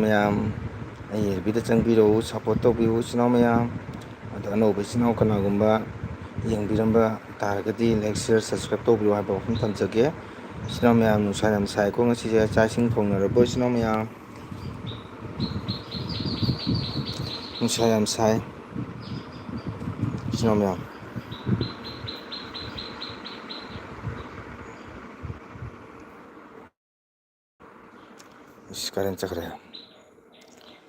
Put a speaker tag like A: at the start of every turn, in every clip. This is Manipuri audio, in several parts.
A: ꯃꯌꯥꯝ ꯑꯩ ꯑꯦꯐꯕꯤꯗ ꯆꯪꯕꯤꯔꯛꯎ ꯁꯞꯄꯣꯔꯠ ꯇꯧꯕꯤꯌꯨ ꯏꯆꯤꯜ ꯏꯅꯥꯎ ꯃꯌꯥꯝ ꯑꯗꯣ ꯑꯅꯧꯕ ꯏꯆꯤꯜ ꯏꯅꯥꯎ ꯀꯅꯥꯒꯨꯝꯕ ꯌꯦꯡꯕꯤꯔꯝꯕ ꯇꯥꯔꯒꯗꯤ ꯂꯥꯏꯛ ꯁꯤꯌꯔ ꯁꯕꯁꯀ꯭ꯔꯥꯏꯞ ꯇꯧꯕꯤꯌꯨ ꯍꯥꯏꯕ ꯋꯥꯐꯝ ꯊꯝꯖꯒꯦ. ꯏꯆꯤꯜ ꯏꯅꯥꯎ ꯃꯌꯥꯝ ꯅꯨꯡꯁꯥ ꯌꯥꯝ ꯁꯥꯏꯀꯣ ꯉꯁꯤꯁꯦ ꯆꯥꯛ ꯏꯁꯤꯡ ꯊꯣꯡꯅꯔꯕꯣ ꯏꯆꯤꯜ ꯏꯅꯥꯎ ꯃꯌꯥꯝ? ꯅꯨꯡꯁꯥ ꯌꯥꯝ ꯁꯥꯏ ꯏꯆꯤꯜ ꯏꯅꯥꯎ ꯃꯌꯥꯝ. ꯏꯁ ꯀꯔꯦꯟ ꯆꯠꯈ꯭ꯔꯦ.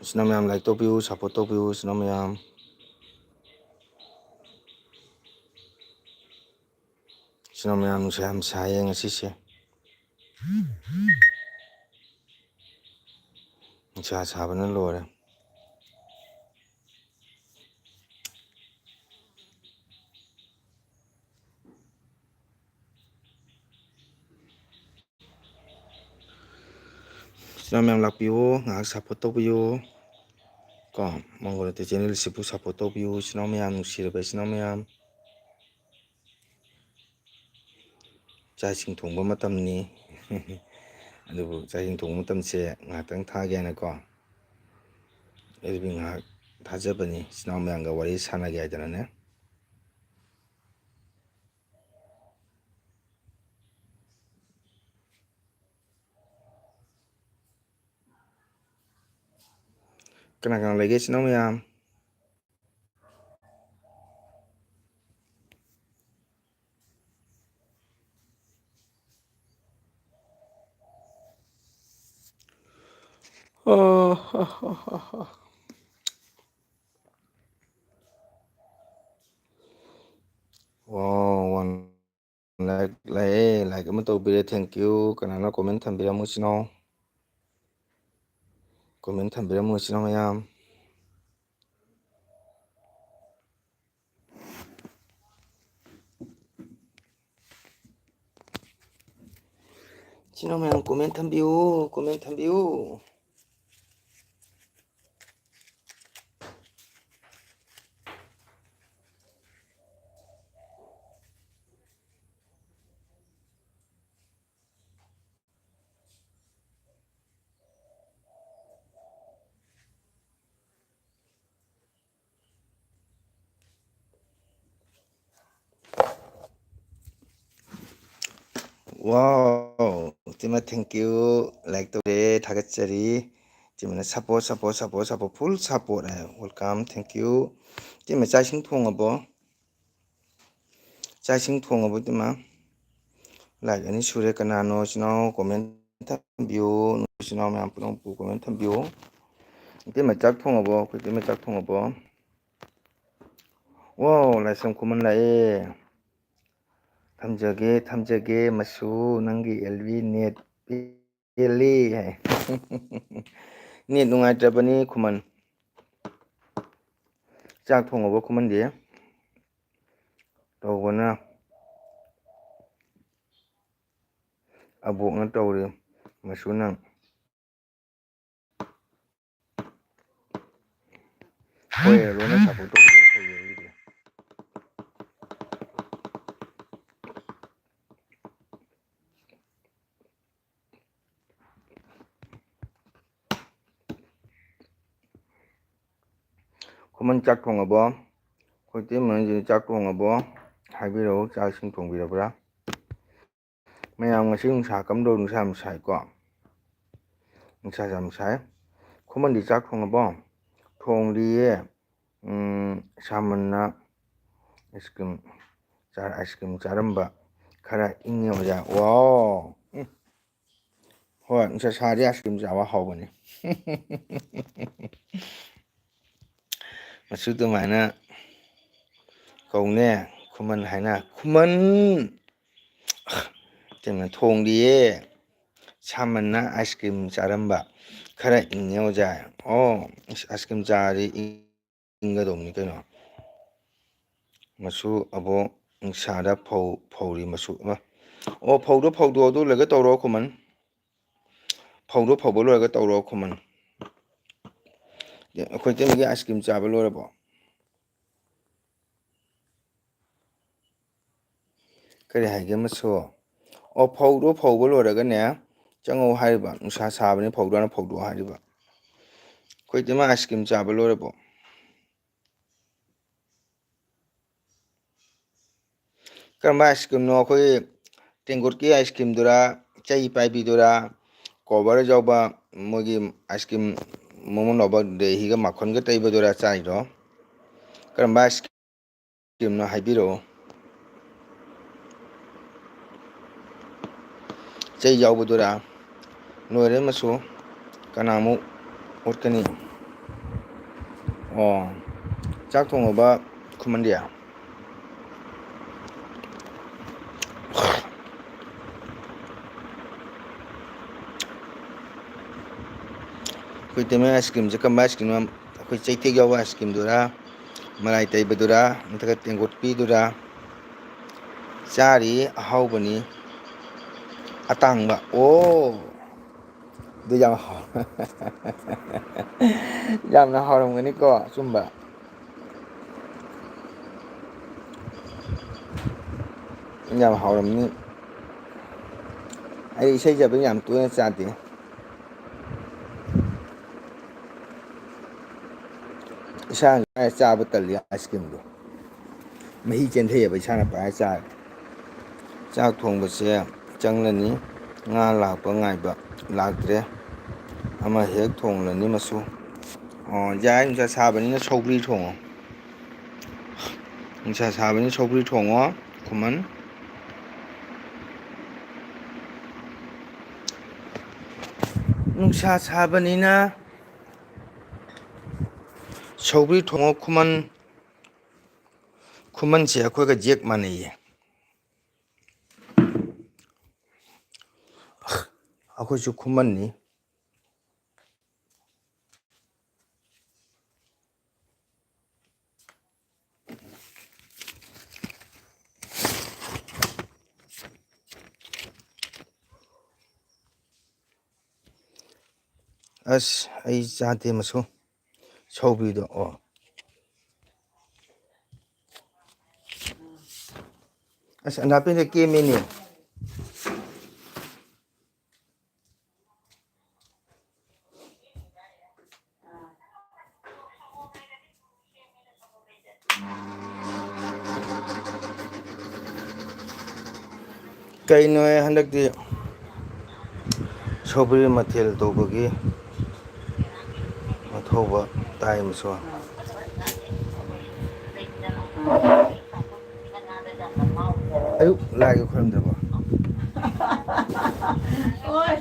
A: ꯏꯆꯤꯜ ꯏꯅꯥꯎ ꯃꯌꯥꯝ ꯂꯥꯏꯛ ꯇꯧꯕꯤꯌꯨ ꯁꯞꯄꯣꯔꯠ ꯇꯧꯕꯤꯌꯨ ꯏꯆꯤꯜ ꯏꯅꯥꯎ ꯃꯌꯥꯝ. ꯏꯆꯤꯜ ꯏꯅꯥꯎ ꯃꯌꯥꯝ ꯅꯨꯡꯁꯥ ꯌꯥꯝ ꯁꯥꯏꯌꯦ ꯉꯁꯤꯁꯦ. ꯅꯨꯡꯁꯥ ꯁꯥꯕꯅ ꯂꯣꯏꯔꯦ. ꯏꯆꯤꯜ ꯏꯅꯥꯎ ꯃꯌꯥꯝ ꯂꯥꯛꯄꯤꯌꯨ ꯉꯥꯏꯍꯥꯛ ꯁꯞꯄꯣꯔꯠ ꯇꯧꯕꯤꯌꯨ. ꯀꯣ ꯃꯪꯒꯣꯜ ꯆꯦꯅꯦꯜꯁꯤꯕꯨ ꯁꯞꯄꯣꯔꯠ ꯇꯧꯕꯤꯌꯨ ꯏꯆꯤꯜ ꯏꯅꯥꯎ ꯃꯌꯥꯝ ꯅꯨꯡꯁꯤꯔꯕ ꯏꯆꯤꯜ ꯏꯅꯥꯎ ꯃꯌꯥꯝ. ꯆꯥꯛ ꯏꯁꯤꯡ ꯊꯣꯡꯕ ꯃꯇꯝꯅꯤ. ꯑꯗꯨꯕꯨ ꯆꯥꯛ ꯏꯁꯤꯡ ꯊꯣꯡꯕ ꯃꯇꯝꯁꯦ ꯉꯥꯏꯍꯥꯛꯇꯪ ꯊꯥꯒꯦ ꯍꯥꯏꯅꯀꯣ ꯑꯦꯐꯕꯤ ꯉꯥꯏꯍꯥꯛ ꯊꯥꯖꯕꯅꯤ ꯏꯆꯤꯜ ꯏꯅꯥꯎ ꯃꯌꯥꯝꯒ ꯋꯥꯔꯤ ꯁꯥꯟꯅꯒꯦ ꯍꯥꯏꯗꯅꯅꯦ. ꯀꯅꯥ ꯀꯅꯥ ꯂꯩꯒꯦ ꯏꯆꯤꯜ ꯏꯅꯥꯎ ꯃꯌꯥꯝ? ꯋꯥꯟ ꯂꯥꯏꯛ ꯂꯥꯛꯑꯦ ꯂꯥꯏꯛ ꯑꯃ ꯇꯧꯕꯤꯔꯦ ꯊꯦꯡꯀ꯭ꯌꯨ. ꯀꯅꯥꯅꯣ ꯀꯣꯃꯦꯟ ꯊꯝꯕꯤꯔꯝꯃꯨ ꯏꯆꯤꯜ ꯏꯅꯥꯎ? ꯀꯣꯃꯦꯟ ꯊꯝꯕꯤꯔꯝꯃꯨ ꯏꯆꯤꯜ ꯏꯅꯥꯎ ꯃꯌꯥꯝ. ꯏꯆꯤꯜ ꯏꯅꯥꯎ ꯃꯌꯥꯝ ꯀꯣꯃꯦꯟ ꯊꯝꯕꯤꯌꯨ ꯀꯣꯃꯦꯟ ꯊꯝꯕꯤꯌꯨ. ꯋꯥꯎ ꯏꯇꯩꯃ ꯊꯦꯡꯀ꯭ꯌꯨ ꯂꯥꯏꯛ ꯇꯧꯔꯦ ꯊꯥꯒꯠꯆꯔꯤ. ꯏꯇꯩꯃꯅ ꯁꯞꯄꯣꯔꯠ ꯐꯨꯜ ꯁꯞꯄꯣꯔꯠ ꯍꯥꯏ ꯋꯦꯜꯀꯝ ꯊꯦꯡꯀ꯭ꯌꯨ. ꯏꯇꯩꯃ ꯆꯥꯛ ꯏꯁꯤꯡ ꯊꯣꯡꯉꯕꯣ? ꯆꯥꯛ ꯏꯁꯤꯡ ꯊꯣꯡꯉꯕꯣ ꯏꯇꯩꯃ? ꯂꯥꯏꯛ ꯑꯅꯤ ꯁꯨꯔꯦ. ꯀꯅꯥꯅꯣ ꯏꯆꯤꯜ ꯏꯅꯥꯎ ꯀꯣꯃꯦꯟ ꯊꯝꯕꯤꯌꯨ. ꯏꯆꯤꯜ ꯏꯅꯥꯎ ꯃꯌꯥꯝ ꯄꯨꯝꯅꯃꯛꯄꯨ ꯀꯣꯃꯦꯟ ꯊꯝꯕꯤꯌꯨ. ꯏꯇꯩꯃ ꯆꯥꯛ ꯊꯣꯡꯉꯕꯣ? ꯑꯩꯈꯣꯏ ꯏꯇꯩꯃ ꯆꯥꯛ ꯊꯣꯡꯉꯕꯣ? ꯋꯥꯎ ꯂꯥꯏꯁ꯭ꯔꯝ ꯈꯨꯃꯟ ꯂꯥꯛꯑꯦ. ꯊꯝꯖꯒꯦ ꯃꯁꯨ ꯅꯪꯒꯤ ꯑꯦꯜꯕꯤ ꯅꯦꯠ ꯄꯦꯜꯂꯤ ꯍꯥꯏ. ꯅꯦꯠ ꯅꯨꯡꯉꯥꯏꯇ꯭ꯔꯕꯅꯤ ꯈꯨꯃꯟ. ꯆꯥꯛ ꯊꯣꯡꯉꯕꯣ ꯈꯨꯃꯟꯗꯤ? ꯇꯧꯕꯅ ꯑꯕꯣꯛꯅ ꯇꯧꯔꯤ ꯃꯁꯨ ꯅꯪ. ꯍꯣꯏ ꯂꯣꯏꯅ ꯁꯞꯄꯣꯔꯠ ꯇꯧꯕꯤꯌꯨ ꯐꯩꯌꯦ ꯑꯩꯒꯤꯗꯤ. ꯈꯨꯃꯟ ꯆꯥꯛ ꯊꯣꯡꯉꯕꯣ? ꯑꯩꯈꯣꯏ ꯏꯇꯩꯃꯁꯤ ꯆꯥꯛ ꯊꯣꯡꯉꯕꯣ ꯍꯥꯏꯕꯤꯔꯛꯎ. ꯆꯥꯛ ꯏꯁꯤꯡ ꯊꯣꯡꯕꯤꯔꯕ꯭ꯔꯥ? ꯃꯌꯥꯝ ꯉꯁꯤ ꯅꯨꯡꯁꯥ ꯀꯝꯗꯧ? ꯅꯨꯡꯁꯥ ꯌꯥꯝ ꯁꯥꯏꯀꯣ. ꯅꯨꯡꯁꯥ ꯌꯥꯝ ꯁꯥꯏ. ꯈꯨꯃꯟꯗꯤ ꯆꯥꯛ ꯊꯣꯡꯉꯕꯣ? ꯊꯣꯡꯗ꯭ꯔꯤꯌꯦ. ꯁꯥꯃꯟꯅ ꯑꯥꯏꯁ ꯀ꯭ꯔꯤꯝ ꯆꯥꯔꯝꯕ ꯈꯔ ꯏꯪꯉꯦ ꯑꯣꯖꯥ. ꯋꯥꯎ ꯍꯣꯏ ꯅꯨꯡꯁꯥ ꯁꯥꯔꯗꯤ ꯑꯥꯏꯁ ꯀ꯭ꯔꯤꯝ ꯆꯥꯕ ꯍꯥꯎꯕꯅꯤ. ꯃꯁꯨ ꯑꯗꯨꯃꯥꯏꯅ ꯀꯧꯅꯦ ꯈꯨꯃꯟ ꯍꯥꯏꯅ. ꯈꯨꯃꯟ ꯏꯇꯩꯃ ꯊꯣꯡꯗꯤꯌꯦ. ꯁꯥꯃꯟꯅ ꯑꯥꯏꯁ ꯀ꯭ꯔꯤꯝ ꯆꯥꯔꯝꯕ ꯈꯔ ꯏꯪꯉꯦ ꯑꯣꯖꯥ. ꯑꯣ ꯑꯥꯏꯁ ꯀ꯭ꯔꯤꯝ ꯆꯥꯔꯗꯤ ꯏꯪꯒꯗꯧꯕꯅꯤ ꯀꯩꯅꯣ. ꯃꯁꯨ ꯑꯕꯣꯛ ꯅꯨꯡꯁꯥꯗ ꯐꯧꯔꯤ ꯃꯁꯨ ꯑꯃ. ꯑꯣ ꯐꯧꯗꯣ ꯐꯧꯗꯣꯛ ꯑꯗꯨ ꯂꯣꯏꯔꯒ ꯇꯧꯔꯣ ꯈꯨꯃꯟ. ꯐꯧꯗꯣ ꯐꯧꯕ ꯂꯣꯏꯔꯒ ꯇꯧꯔꯣ ꯈꯨꯃꯟ. ꯑꯩꯈꯣꯏ ꯏꯇꯩꯃꯒꯤ ꯑꯥꯏꯁ ꯀ꯭ꯔꯤꯝ ꯆꯥꯕ ꯂꯣꯏꯔꯕꯣ? ꯀꯔꯤ ꯍꯥꯏꯒꯦ ꯃꯁꯨ? ꯑꯣ ꯐꯧꯗꯣ ꯐꯧꯕ ꯂꯣꯏꯔꯒꯅꯦ ꯆꯪꯉꯧ ꯍꯥꯏꯔꯤꯕ. ꯅꯨꯡꯁꯥ ꯁꯥꯕꯅꯤ ꯐꯧꯗꯣ ꯍꯥꯟꯅ ꯐꯧꯗꯣꯛꯑꯣ ꯍꯥꯏꯔꯤꯕ. Koi tema ice cream chaba lorabo. Karma ice cream no koi tengurki ice cream dura chai pai bi dura cover jauba mogi ice cream momo noba de higa makhon ga taiba dura chai ro. Karma ice cream no haibiro. Chai jauba dura noire maso kanamu utkani. Oh, chak thongoba khumandia. Koi tema ice cream jaka ice cream koi chai te jawa ice cream dura malai taiba dura ntaga tengurki dura chari ahaubani atangba. Oh, du jam ha. Jam na haramgani ko chumba. Jam haramni. Ai isai jab jam tu chati. Isa chaba tali ice cream do. Mahi chen thei ba isa na pa cha. Chak thong ba se changlani nga lakpa ngai ba laktre ama hek thong lani masu. Oh, jai nungsa sabani na sogri thongo. Nungsa sabani sogri thongo kuman. Nungsa sabani na sogri thongo kuman kuman se akhoi ga jek manai. Akhoi chu kuman ni. As ai chate masu sogri do. Oh. As anapin de ke mini. Kay no handak di sogri mathel to bagi mathoba tai maso. Ayu lagi khuram dabo.
B: Ôi,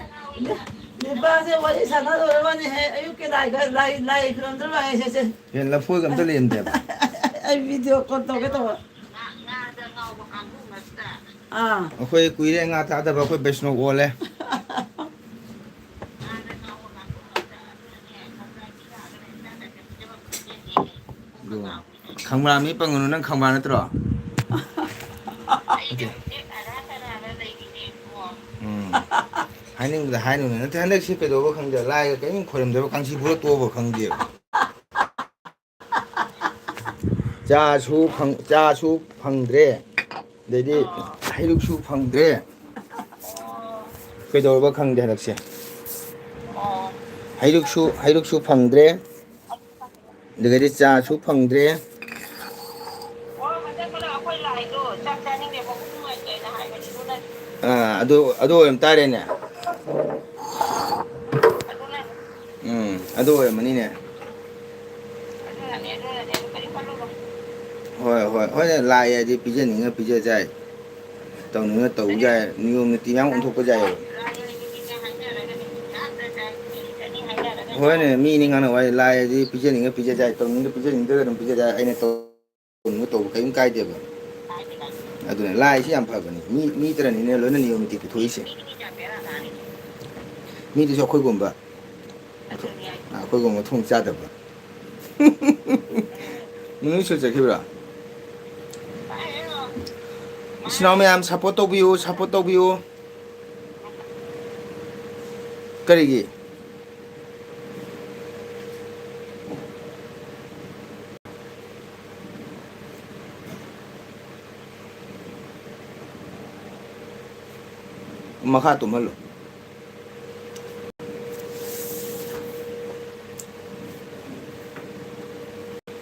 B: đi ba xe qua đi sẵn rồi ba này ayuk cái lại không được lại xe
A: Yen la foi gam to lem debo.
B: ai video con tao cái tao à
A: Akhoi kuire nga ta da ba khoi besno ole. Do. Khangma mi pangunu nang khangma na tro. Hainin da hainu na ta handak si pe do ba khang ja lai ga kai khorim da ba kang si buro to ba khang je. Cha su phang dre. De di hailuk su phang dre. Pe do ba khang ja handak se. Hailuk su phang dre. De ga di cha su phang dre. Ado em tare ne. Ado em mani ne. Hoi ne lai ya di pije ninga pije jai. Tau ninga tau jai, niyom ni tiyang untuk ko jai. Hoi ne mi ninga na wai lai ya di pije ninga pije jai, tau ninga pije ninga dam pije jai, ai ne tau ninga tau kai kai de ba. Ado ne lai si am pha ba ni. Mi tra ni ne lo na niyom ti thoi se. Mi di so khoi gom ba. Khoi gom thong cha da ba. Munu so cha khibra. Sinau mayam support tawbiyu karigi makha tumalo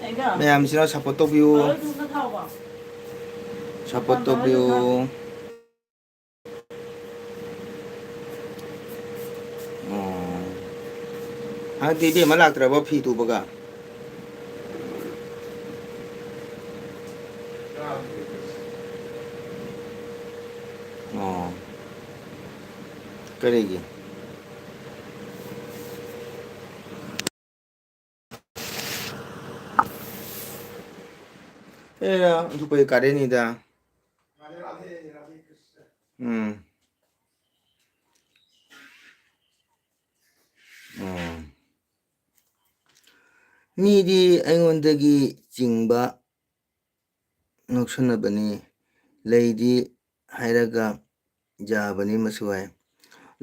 B: ꯑꯩꯒ
A: ꯃꯌꯥꯝꯁꯤꯅ ꯁꯞꯄꯣꯔꯠ ꯇꯧꯕꯤꯌꯨ
B: ꯃꯔꯣꯏ ꯊꯨꯝꯅ ꯊꯥꯎꯕ
A: ꯁꯞꯄꯣꯔꯠ ꯇꯧꯕꯤꯌꯨ ꯍꯟꯗꯛꯇꯤ ꯏꯕꯦꯝꯃ ꯂꯥꯛꯇ꯭ꯔꯕꯣ ꯐꯤ ꯇꯨꯕꯒ ꯑꯣ ꯀꯔꯤꯒꯤ ꯑꯗꯨ ꯀꯥꯔꯦꯟꯅꯤꯗ ꯃꯤꯗꯤ ꯑꯩꯉꯣꯟꯗꯒꯤ ꯆꯤꯡꯕ ꯅꯣꯛꯁꯟꯅꯕꯅꯤ ꯂꯩꯗꯤ ꯍꯥꯏꯔꯒ ꯌꯥꯕꯅꯤ ꯃꯁꯨ ꯍꯥꯏ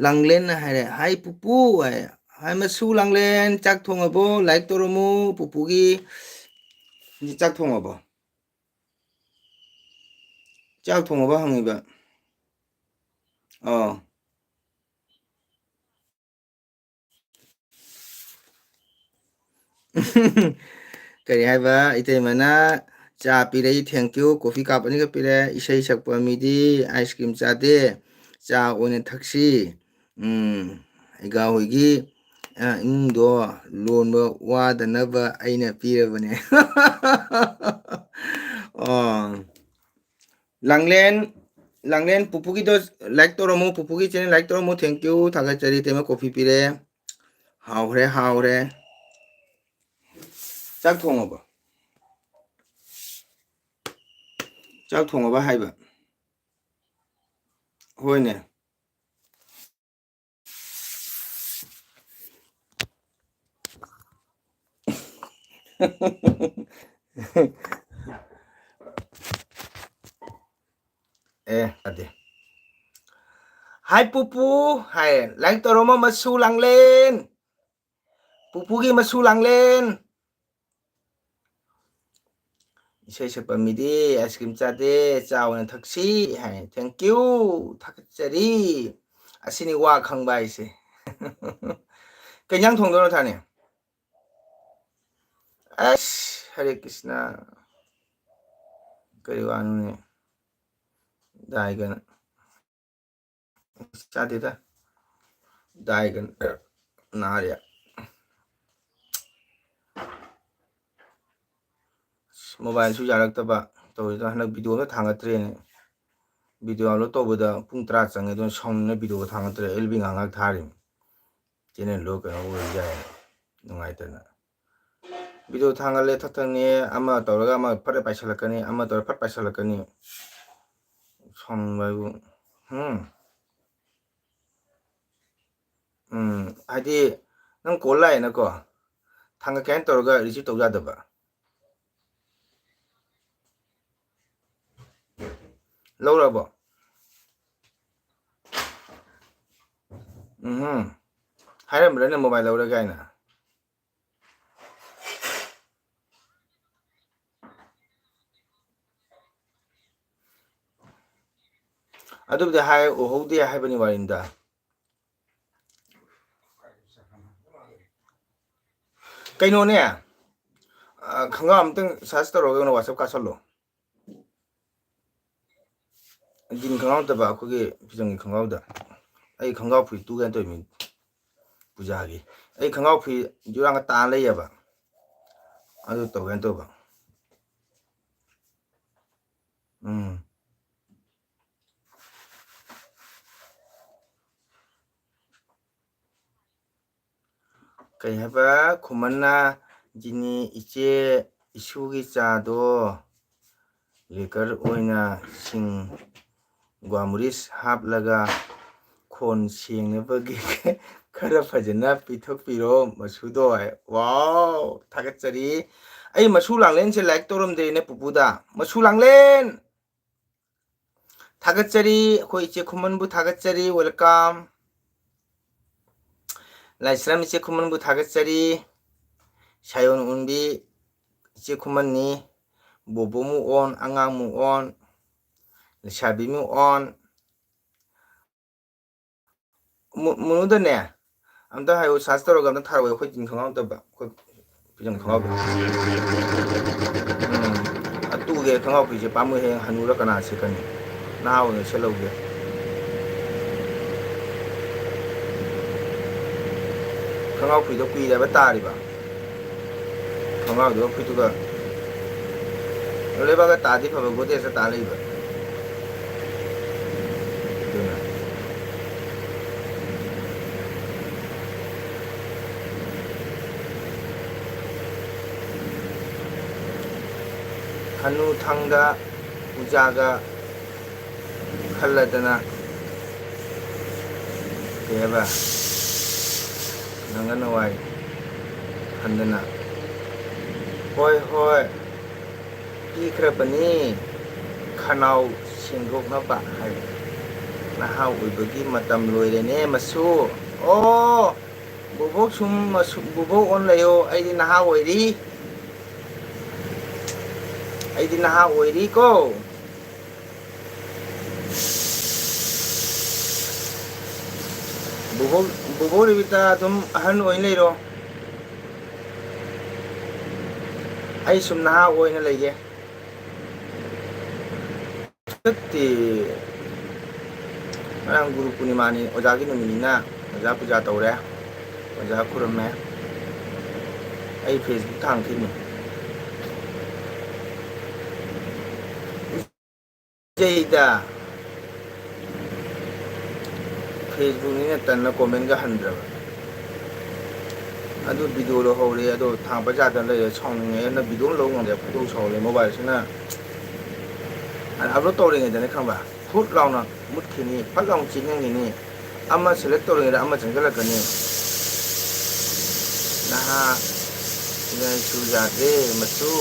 A: ꯂꯥꯡꯂꯦꯟꯅ ꯍꯥꯏꯔꯦ ꯍꯥꯏ ꯄꯨꯄꯨ ꯍꯥꯏ ꯍꯥꯏ ꯃꯁꯨ ꯂꯥꯡꯂꯦꯟ ꯆꯥꯛ ꯊꯣꯡꯉꯕꯣ ꯂꯥꯏꯛ ꯇꯧꯔꯝꯃꯨ ꯄꯨꯄꯨꯒꯤ ꯆꯥꯛ ꯊꯣꯡꯉꯕꯣ ꯆꯥꯛ ꯊꯣꯡꯉꯕ ꯍꯪꯉꯤꯕ ꯑꯣ ꯀꯔꯤ ꯍꯥꯏꯕ ꯏꯇꯩꯃꯅ ꯆꯥ ꯄꯤꯔꯛꯏ ꯊꯦꯡꯀ꯭ꯌꯨ ꯀꯣꯐꯤ ꯀꯥꯞ ꯑꯅꯤꯒ ꯄꯤꯔꯛꯑꯦ ꯏꯁꯩ ꯁꯛꯄ ꯃꯤꯗꯤ ꯑꯥꯏꯁ ꯀ꯭ꯔꯤꯝ ꯆꯥꯗꯦ ꯆꯥ ꯑꯣꯏꯅ ꯊꯛꯁꯤ ꯑꯩꯒꯥ ꯍꯣꯏꯒꯤ ꯏꯃꯨꯡꯗꯣ ꯂꯣꯟꯕ ꯋꯥꯗꯅꯕ ꯑꯩꯅ ꯄꯤꯔꯕꯅꯦ ꯑꯣ ꯂꯥꯡꯂꯦꯟ ꯂꯥꯡꯂꯦꯟ ꯄꯨꯄꯨꯒꯤꯗꯣ ꯂꯥꯏꯛ ꯇꯧꯔꯝꯃꯨ ꯄꯨꯄꯨꯒꯤ ꯆꯦꯅꯦꯜ ꯂꯥꯏꯛ ꯇꯧꯔꯝꯃꯨ ꯊꯦꯡꯀ꯭ꯌꯨ ꯊꯥꯒꯠꯆꯔꯤ ꯏꯇꯩꯃ ꯀꯣꯐꯤ ꯄꯤꯔꯛꯑꯦ ꯍꯥꯎꯈ꯭ꯔꯦ ꯍꯥꯎꯈ꯭ꯔꯦ ꯆꯥꯛ ꯊꯣꯡꯉꯕꯣ ꯆꯥꯛ ꯊꯣꯡꯉꯕ ꯍꯥꯏꯕ ꯍꯣꯏꯅꯦ ꯑꯗꯦ ꯍꯥꯏ ꯄꯨꯄꯨ ꯍꯥꯏ ꯂꯥꯏꯛ ꯇꯧꯔꯝꯃꯣ ꯃꯁꯨ ꯂꯥꯡꯂꯦꯟ ꯄꯨꯄꯨꯒꯤ ꯃꯁꯨ ꯂꯥꯡꯂꯦꯟ ꯏꯁꯩ ꯁꯛꯄ ꯃꯤꯗꯤ ꯑꯥꯏꯁ ꯀ꯭ꯔꯤꯝ ꯆꯥꯗꯦ ꯆꯥ ꯑꯣꯏꯅ ꯊꯛꯁꯤ ꯍꯥꯏ ꯊꯦꯡꯀ꯭ꯌꯨ ꯊꯥꯒꯠꯆꯔꯤ ꯑꯁꯤꯅꯤ ꯋꯥ ꯈꯪꯕ ꯍꯥꯏꯁꯦ ꯀꯩ ꯏꯟꯖꯥꯡ ꯊꯣꯡꯗꯣꯏꯅꯣ ꯊꯥꯅꯤ ꯑꯁ ꯍꯔꯦ ꯀ꯭ꯔꯤꯁꯅ ꯀꯔꯤ ꯋꯥꯅꯣꯅꯦ ꯗꯥꯏꯒꯅ ꯆꯥꯗꯦꯗ ꯗꯥꯏꯒ ꯅꯥꯔꯦ ꯃꯣꯕꯥꯏꯜꯁꯨ ꯌꯥꯔꯛꯇꯕ ꯇꯧꯔꯤꯗꯣ ꯍꯟꯗꯛ ꯚꯤꯗꯤꯑꯣ ꯑꯃꯇ ꯊꯥꯡꯒꯠꯇ꯭ꯔꯦꯅꯦ ꯚꯤꯗꯤꯑꯣ ꯑꯞꯂꯣꯗ ꯇꯧꯕꯗ ꯄꯨꯡ 10 ꯆꯪꯉꯦ ꯑꯗꯨꯅ ꯁꯥꯎꯅꯤꯡꯅ ꯚꯤꯗꯤꯑꯣ ꯊꯥꯡꯒꯠꯇ꯭ꯔꯦ ꯑꯦꯜꯕꯤ ꯉꯥꯏꯍꯥꯛ ꯊꯥꯔꯤꯃꯤ ꯆꯦꯅꯦꯜꯗꯣ ꯀꯩꯅꯣ ꯑꯣꯏꯔꯁꯨ ꯌꯥꯏ ꯅꯨꯡꯉꯥꯏꯇꯅ ꯚꯤꯗꯤꯑꯣ ꯊꯥꯡꯒꯠꯂꯦ ꯊꯛꯊꯪꯅꯤ ꯑꯃ ꯇꯧꯔꯒ ꯑꯃ ꯐꯠ ꯄꯥꯏꯁꯤꯜꯂꯛꯀꯅꯤ ꯑꯃ ꯇꯧꯔꯒ ꯐꯠ ꯄꯥꯏꯁꯤꯜꯂꯛꯀꯅꯤ ꯁꯥꯎꯅꯤꯡꯕ ꯍꯥꯏꯕꯨ ꯍꯥꯏꯗꯤ ꯅꯪ ꯀꯣꯜ ꯂꯥꯛꯑꯦꯅꯀꯣ ꯊꯥꯡꯒꯠꯀꯦ ꯍꯥꯏꯅ ꯇꯧꯔꯒ ꯔꯤꯁꯤꯞ ꯇꯧ ꯌꯥꯗꯕ ꯂꯧꯔꯕꯣ ꯍꯥꯏꯔꯝꯕ꯭ꯔꯅꯦ ꯃꯣꯕꯥꯏꯜ ꯂꯧꯔꯦ ꯀꯥꯏꯅ ꯑꯗꯨꯕꯨꯗꯤ ꯍꯥꯏ ꯎꯍꯧꯗꯦ ꯍꯥꯏꯕꯅꯤ ꯋꯥꯔꯤꯅꯤꯗ ꯀꯩꯅꯣꯅꯦ ꯈꯪꯒ꯭ꯔꯥꯎ ꯑꯝꯇꯪ ꯁꯥꯔꯁ ꯇꯧꯔꯒ ꯋꯥꯆꯞ ꯀꯥꯞꯁꯜꯂꯣ ꯖꯤꯟ ꯈꯪꯒ꯭ꯔꯥꯎ ꯅꯠꯇꯕ ꯑꯩꯈꯣꯏꯒꯤ ꯐꯤꯖꯪꯒꯤ ꯈꯣꯡꯒ꯭ꯔꯥꯎꯗ ꯑꯩ ꯈꯣꯡꯒ꯭ꯔꯥꯎ ꯐꯨꯔꯤꯠ ꯇꯨꯒꯦꯅ ꯇꯧꯔꯤꯃꯤ ꯄꯨꯖꯥꯒꯤ ꯑꯩ ꯈꯣꯡꯒ꯭ꯔꯥꯎ ꯐꯨꯔꯤꯠ ꯌꯨꯔꯥꯡꯒ ꯇꯥꯅ ꯂꯩꯌꯦꯕ ꯑꯗꯨ ꯇꯧꯒꯦꯅ ꯇꯧꯕ ꯀꯩ ꯍꯥꯏꯕ ꯈꯨꯃꯟꯅ ꯖꯤꯅꯤ ꯏꯆꯦ ꯏꯁꯨꯒꯤ ꯆꯥꯗꯣ ꯂꯤꯀꯔ ꯑꯣꯏꯅ ꯁꯤꯡ ꯒ꯭ꯋꯥꯃꯨꯔꯤꯁ ꯍꯥꯞꯂꯒ ꯈꯣꯟ ꯁꯦꯡꯅꯕꯒꯤ ꯈꯔ ꯐꯖꯅ ꯄꯤꯊꯣꯛꯄꯤꯔꯣ ꯃꯁꯨꯗꯣ ꯋꯥꯎ ꯊꯥꯒꯠꯆꯔꯤ ꯑꯩ ꯃꯁꯨ ꯂꯥꯡꯂꯦꯟꯁꯦ ꯂꯥꯏꯛ ꯇꯧꯔꯝꯗꯦꯅꯦ ꯄꯨꯄꯨꯗ ꯃꯁꯨ ꯂꯥꯡꯂꯦꯟ ꯊꯥꯒꯠꯆꯔꯤ ꯑꯩꯈꯣꯏ ꯏꯆꯦ ꯈꯨꯃꯟꯕꯨ ꯊꯥꯒꯠꯆꯔꯤ ꯋꯦꯜꯀꯝ ꯂꯥꯏꯁ꯭ꯔꯝ ꯏꯆꯦ ꯈꯨꯃꯟꯕꯨ ꯊꯥꯒꯠꯆꯔꯤ ꯁꯥꯌꯣꯟ ꯑꯣꯟꯕꯤ ꯏꯆꯦ ꯈꯨꯃꯟꯅꯤ ꯕꯣꯕꯣꯃꯨ ꯑꯣꯟ ꯑꯉꯥꯡꯃꯨ ꯑꯣꯟ ꯂꯩꯁꯥꯕꯤꯃꯨ ꯑꯣꯟ ꯃꯨꯅꯨꯗꯅꯦ ꯑꯝꯇ ꯍꯥꯏꯌꯨ ꯁꯥꯔꯁ ꯇꯧꯔꯒ ꯑꯝꯇ ꯊꯥꯔꯛꯑꯣ ꯑꯩꯈꯣꯏ ꯖꯤꯟ ꯈꯪꯒ꯭ꯔꯥꯎ ꯅꯠꯇꯕ ꯑꯩꯈꯣꯏ ꯐꯤꯖꯪ ꯈꯣꯡꯒ꯭ꯔꯥꯎ ꯇꯨꯒꯦ ꯈꯣꯡꯒ꯭ꯔꯥꯎ ꯐꯤꯁꯦ ꯄꯥꯝꯃꯨꯏ ꯍꯌꯦꯡ ꯍꯟꯅꯨꯔ ꯀꯅꯥ ꯁꯦꯠꯀꯅꯤ ꯅꯍꯥ ꯑꯣꯏꯅ ꯁꯦꯠꯍꯧꯒꯦ ꯈꯣꯡꯒ꯭ꯔꯥꯎ ꯐꯤꯗꯣ ꯀꯨꯏꯔꯦꯕ ꯇꯥꯔꯤꯕ ꯈꯣꯡꯒ꯭ꯔꯥꯎꯗꯨꯒ ꯐꯨꯔꯤꯠꯇꯨꯒ ꯂꯩꯕꯥꯛꯒ ꯇꯥꯗꯤ ꯐꯕ ꯒꯣꯗꯦꯖꯇ ꯇꯥ ꯂꯩꯕ ꯑꯗꯨꯅ ꯍꯅꯨꯊꯪꯗ ꯄꯨꯖꯥꯒ ꯈꯜꯂꯗꯅ ꯀꯩ ꯍꯥꯏꯕ ꯅꯪꯒ ꯅꯋꯥꯏ ꯈꯟꯗꯅ ꯍꯣꯏ ꯍꯣꯏ ꯄꯤꯈ꯭ꯔꯕꯅꯤ ꯈꯅꯥꯎ ꯁꯦꯡꯗꯣꯛꯅꯕ ꯍꯥꯏꯕ ꯅꯍꯥ ꯑꯣꯏꯕꯒꯤ ꯃꯇꯝ ꯂꯣꯏꯔꯦꯅꯦ ꯃꯁꯨ ꯑꯣ ꯕꯣꯕꯣꯛ ꯁꯨꯝ ꯕꯣꯕꯣꯛ ꯑꯣꯟ ꯂꯩꯌꯣ ꯑꯩꯗꯤ ꯅꯍꯥ ꯑꯣꯏꯔꯤ ꯑꯩꯗꯤ ꯅꯍꯥ ꯑꯣꯏꯔꯤꯀꯣ ꯕꯣꯕꯣꯛ ꯔꯦꯕꯤꯇꯥ ꯑꯗꯨꯝ ꯑꯍꯟ ꯑꯣꯏꯅ ꯂꯩꯔꯣ ꯑꯩ ꯁꯨꯝ ꯅꯍꯥ ꯑꯣꯏꯅ ꯂꯩꯒꯦ ꯅꯠꯇꯦ ꯉꯔꯥꯡ ꯒꯨꯔꯨ ꯄꯨꯔꯅꯤꯃꯥꯅꯤ ꯑꯣꯖꯥꯒꯤ ꯅꯨꯃꯤꯠꯅꯤꯅ ꯑꯣꯖꯥ ꯄꯨꯖꯥ ꯇꯧꯔꯦ ꯑꯣꯖꯥ ꯈꯨꯔꯨꯝꯃꯦ ꯑꯩ ꯐꯦꯁꯕꯨꯛ ꯊꯥꯡꯈꯤꯅꯤ ꯖꯩꯗ ꯐꯦꯁꯕꯨꯛꯅꯤꯅ ꯇꯟꯅ ꯀꯣꯃꯦꯟꯒ ꯍꯟꯗ꯭ꯔꯕ ꯑꯗꯨ ꯚꯤꯗꯤꯑꯣ ꯂꯧꯍꯧꯔꯦ ꯑꯗꯣ ꯊꯥꯡ ꯕꯖꯥꯔꯗ ꯂꯩꯔꯦ ꯁꯥꯎꯅꯤꯡꯉꯦꯅ ꯚꯤꯗꯤꯑꯣ ꯂꯧ ꯉꯝꯗꯦ ꯈꯣꯏꯗꯧ ꯁꯥꯎꯔꯦ ꯃꯣꯕꯥꯏꯜꯁꯤꯅ ꯑꯞꯂꯣꯗ ꯇꯧꯔꯤꯉꯩꯗꯅꯦ ꯈꯪꯕ ꯐꯨꯠ ꯂꯥꯎꯅ ꯃꯨꯠꯈꯤꯅꯤ ꯐꯠ ꯂꯥꯎꯅ ꯆꯤꯡꯍꯟꯈꯤꯅꯤ ꯑꯃ ꯁꯦꯂꯦꯛ ꯇꯧꯔꯤꯉꯩꯗ ꯑꯃ ꯆꯪꯁꯤꯜꯂꯛꯀꯅꯤ ꯅꯍꯥ ꯁꯤꯅꯁꯨ ꯌꯥꯗ꯭ꯔꯦ ꯃꯆꯨ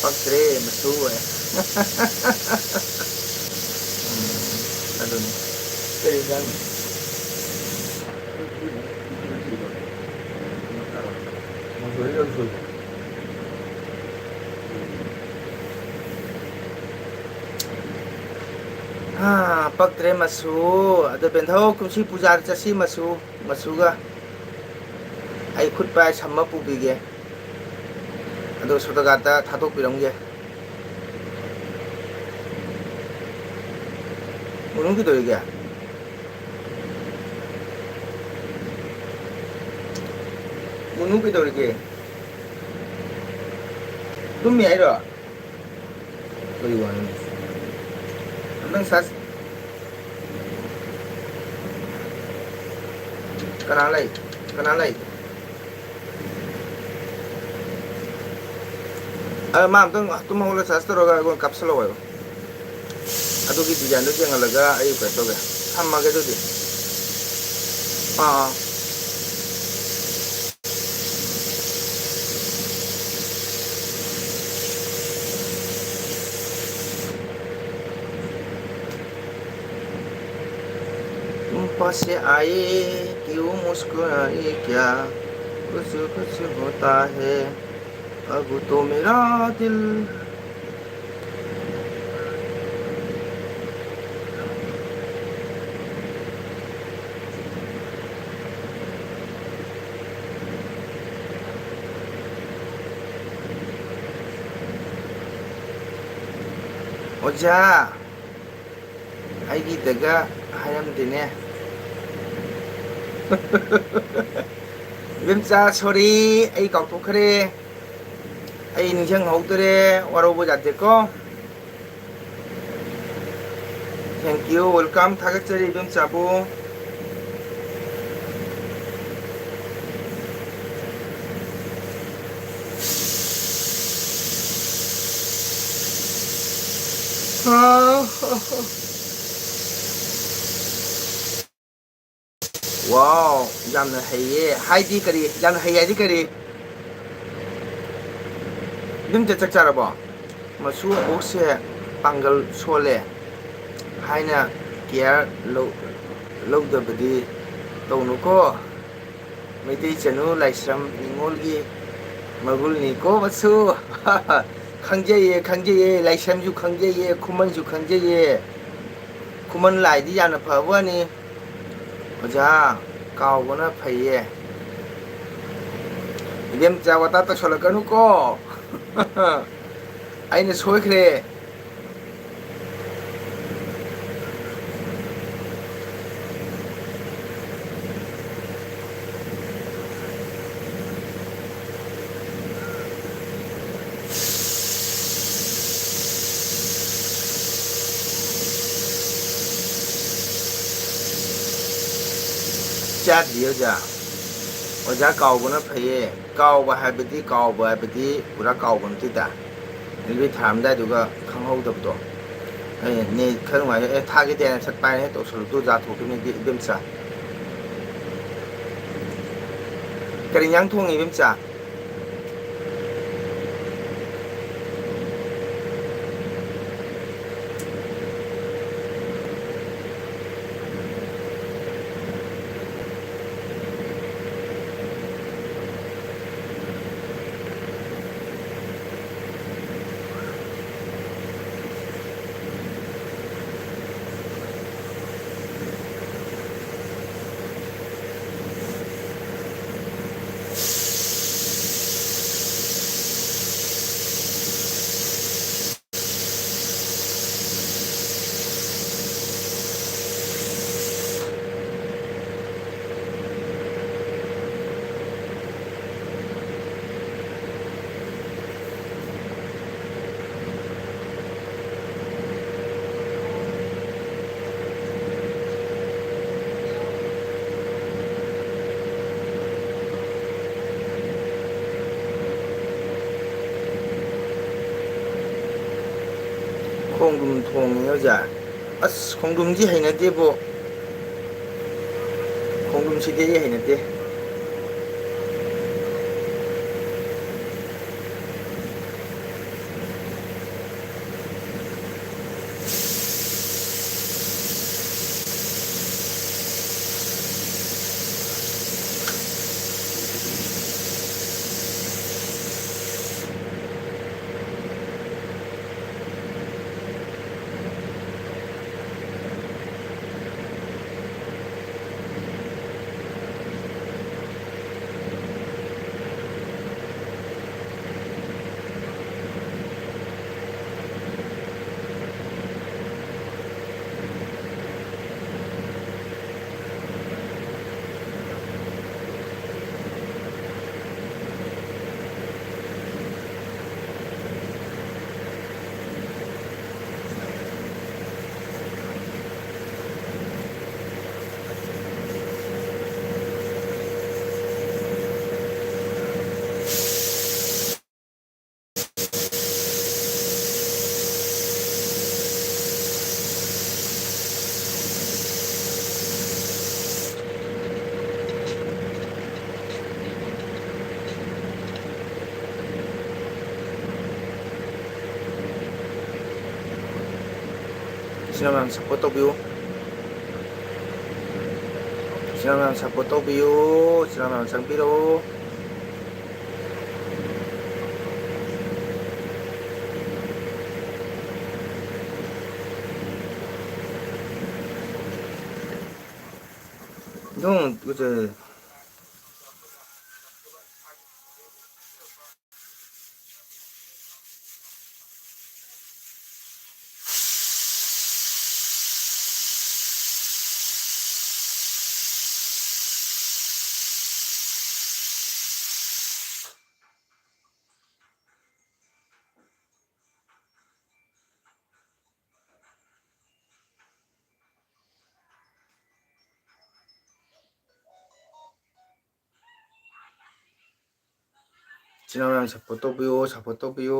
A: ꯄꯛꯇ꯭ꯔꯦ ꯃꯆꯨ ꯑꯗꯨꯅꯤ ꯀꯔꯤ ꯏꯟꯖꯥꯡ ꯄꯛꯇ꯭ꯔꯦ ꯃꯆꯨ ꯑꯗꯣ ꯕꯦꯟꯊꯧ ꯀꯨꯝꯁꯤ ꯄꯨꯖꯥꯗ ꯆꯠꯁꯤ ꯃꯆꯨꯒ ꯑꯩ ꯈꯨꯠ ꯄꯥꯏ ꯁꯝꯃ ꯄꯨꯕꯤꯒꯦ ꯑꯗꯣ ꯁꯣꯇꯣꯒꯥꯠꯇ ꯊꯥꯗꯣꯛꯄꯤꯔꯝꯒꯦ ꯃꯨꯅꯨ ꯀꯩꯗꯧꯔꯤꯒꯦ ꯃꯨꯅꯨ ꯀꯩꯗꯧꯔꯤꯒꯦ ꯇꯨꯝꯃꯤ ꯍꯥꯏꯔꯣ ꯀꯔꯤ ꯋꯥꯅꯣ ꯅꯪ ꯀꯅꯥ ꯂꯩ ꯃꯥ ꯑꯝꯇꯪ ꯇꯨꯝ ꯍꯧꯒꯠꯂ ꯆꯥꯔꯖ ꯇꯧꯔꯒ ꯑꯩꯉꯣꯟꯗ ꯀꯥꯞꯁꯤꯜꯂꯛꯑꯣ ꯍꯥꯏꯕ ꯑꯗꯨꯒꯤ ꯗꯤꯖꯥꯏꯟꯗꯣ ꯌꯦꯡꯍꯜꯂꯒ ꯑꯩ ꯀꯩꯅꯣ ꯇꯧꯒꯦ ꯊꯝꯃꯒꯦ ꯑꯗꯨꯗꯤ ꯑꯥ तुम पास आए क्यों मुस्कुराए क्या कुछ कुछ होता है अब तो मेरा दिल ओजा ꯑꯩꯒꯤꯗꯒ ꯍꯥꯏꯔꯝꯗꯦꯅꯦ ꯏꯕꯦꯝꯆꯥ ꯁꯣꯔꯤ ꯑꯩ ꯀꯥꯎꯊꯣꯛꯈ꯭ꯔꯦ ꯑꯩ ꯅꯤꯡꯁꯤꯡꯍꯧꯗ꯭ꯔꯦ ꯋꯥꯔꯧꯕ ꯌꯥꯗꯦꯀꯣ ꯊꯦꯡꯀ꯭ꯌꯨ ꯋꯦꯜꯀꯝ ꯊꯥꯒꯠꯆꯔꯤ ꯏꯕꯦꯝꯆꯥꯕꯨ ꯋꯥꯎ ꯌꯥꯝꯅ ꯍꯩꯌꯦ ꯍꯥꯏꯗꯤ ꯀꯔꯤ ꯌꯥꯝꯅ ꯍꯩ ꯍꯥꯏꯗꯤ ꯀꯔꯤ ꯌꯨꯝꯗ ꯆꯥꯛ ꯆꯥꯔꯕꯣ ꯃꯆꯨ ꯑꯣꯛꯁꯦ ꯄꯥꯡꯒꯜ ꯁꯣꯜꯂꯦ ꯍꯥꯏꯅ ꯀꯤꯌꯥꯔ ꯂꯧꯗꯕꯗꯤ ꯇꯧꯅꯨꯀꯣ ꯃꯩꯇꯩ ꯆꯅꯨ ꯂꯥꯏꯁ꯭ꯔꯝ ꯅꯤꯉꯣꯜꯒꯤ ꯃꯒꯨꯜꯅꯤꯀꯣ ꯃꯆꯨ ꯈꯪꯖꯩꯌꯦ ꯂꯥꯏꯁ꯭ꯔꯝꯁꯨ ꯈꯪꯖꯩꯌꯦ ꯈꯨꯃꯟꯁꯨ ꯈꯪꯖꯩꯌꯦ ꯈꯨꯃꯟ ꯂꯥꯏꯗꯤ ꯌꯥꯝꯅ ꯐꯕꯅꯤ ꯑꯣꯖꯥ ꯀꯥꯎꯕꯅ ꯐꯩꯌꯦ 이뱀자 왔다 또 설을 꺼놓고 아이는 소이 그래 ꯆꯥꯗ꯭ꯔꯤ ꯑꯣꯖꯥ ꯑꯣꯖꯥ ꯀꯥꯎꯕꯅ ꯐꯩꯌꯦ ꯀꯥꯎꯕ ꯍꯥꯏꯕꯗꯤ ꯄꯨꯔꯥ ꯀꯥꯎꯕ ꯅꯠꯇꯦꯗ ꯗꯦꯂꯤꯚꯔꯤ ꯊꯥꯔꯝꯗꯥꯏꯗꯨꯒ ꯈꯪꯍꯧꯗꯕꯗꯣ ꯅꯦ ꯈꯔ ꯅꯨꯡꯉꯥꯏ ꯊꯥꯒꯦꯗꯦꯅ ꯁꯠ ꯄꯥꯏꯔꯦ ꯇꯧꯁꯜꯂꯨꯗꯣ ꯑꯣꯖꯥ ꯊꯣꯛꯈꯤꯕꯅꯤ ꯏꯕꯦꯝꯆꯥ ꯀꯔꯤ ꯏꯟꯖꯥꯡ ꯊꯣꯡꯉꯤ ꯏꯕꯦꯝꯆꯥ ꯈꯣꯡꯗ꯭ꯔꯨꯝ ꯊꯣꯡꯉꯤ ꯑꯣꯖꯥ ꯑꯁ ꯈꯣꯡꯗ꯭ꯔꯨꯝꯗꯤ ꯍꯩꯅꯗꯦꯕꯣ ꯈꯣꯡꯗ꯭ꯔꯨꯝꯁꯤꯗꯤ ꯑꯩ ꯍꯩꯅꯗꯦ ꯏꯆꯤꯟ ꯏꯅꯥꯎ ꯃꯌꯥꯝ ꯁꯞꯄꯣꯔꯠ ꯇꯧꯕꯤꯌꯨ ꯏꯆꯤꯟ ꯏꯅꯥꯎ ꯃꯌꯥꯝ ꯁꯞꯄꯣꯔꯠ ꯇꯧꯕꯤꯌꯨ ꯏꯆꯤꯟ ꯏꯅꯥꯎ ꯃꯌꯥꯝ ꯆꯪꯕꯤꯔꯛꯎ 형 그제 이чин 이나우 मयाम सपोर्ट तौबियो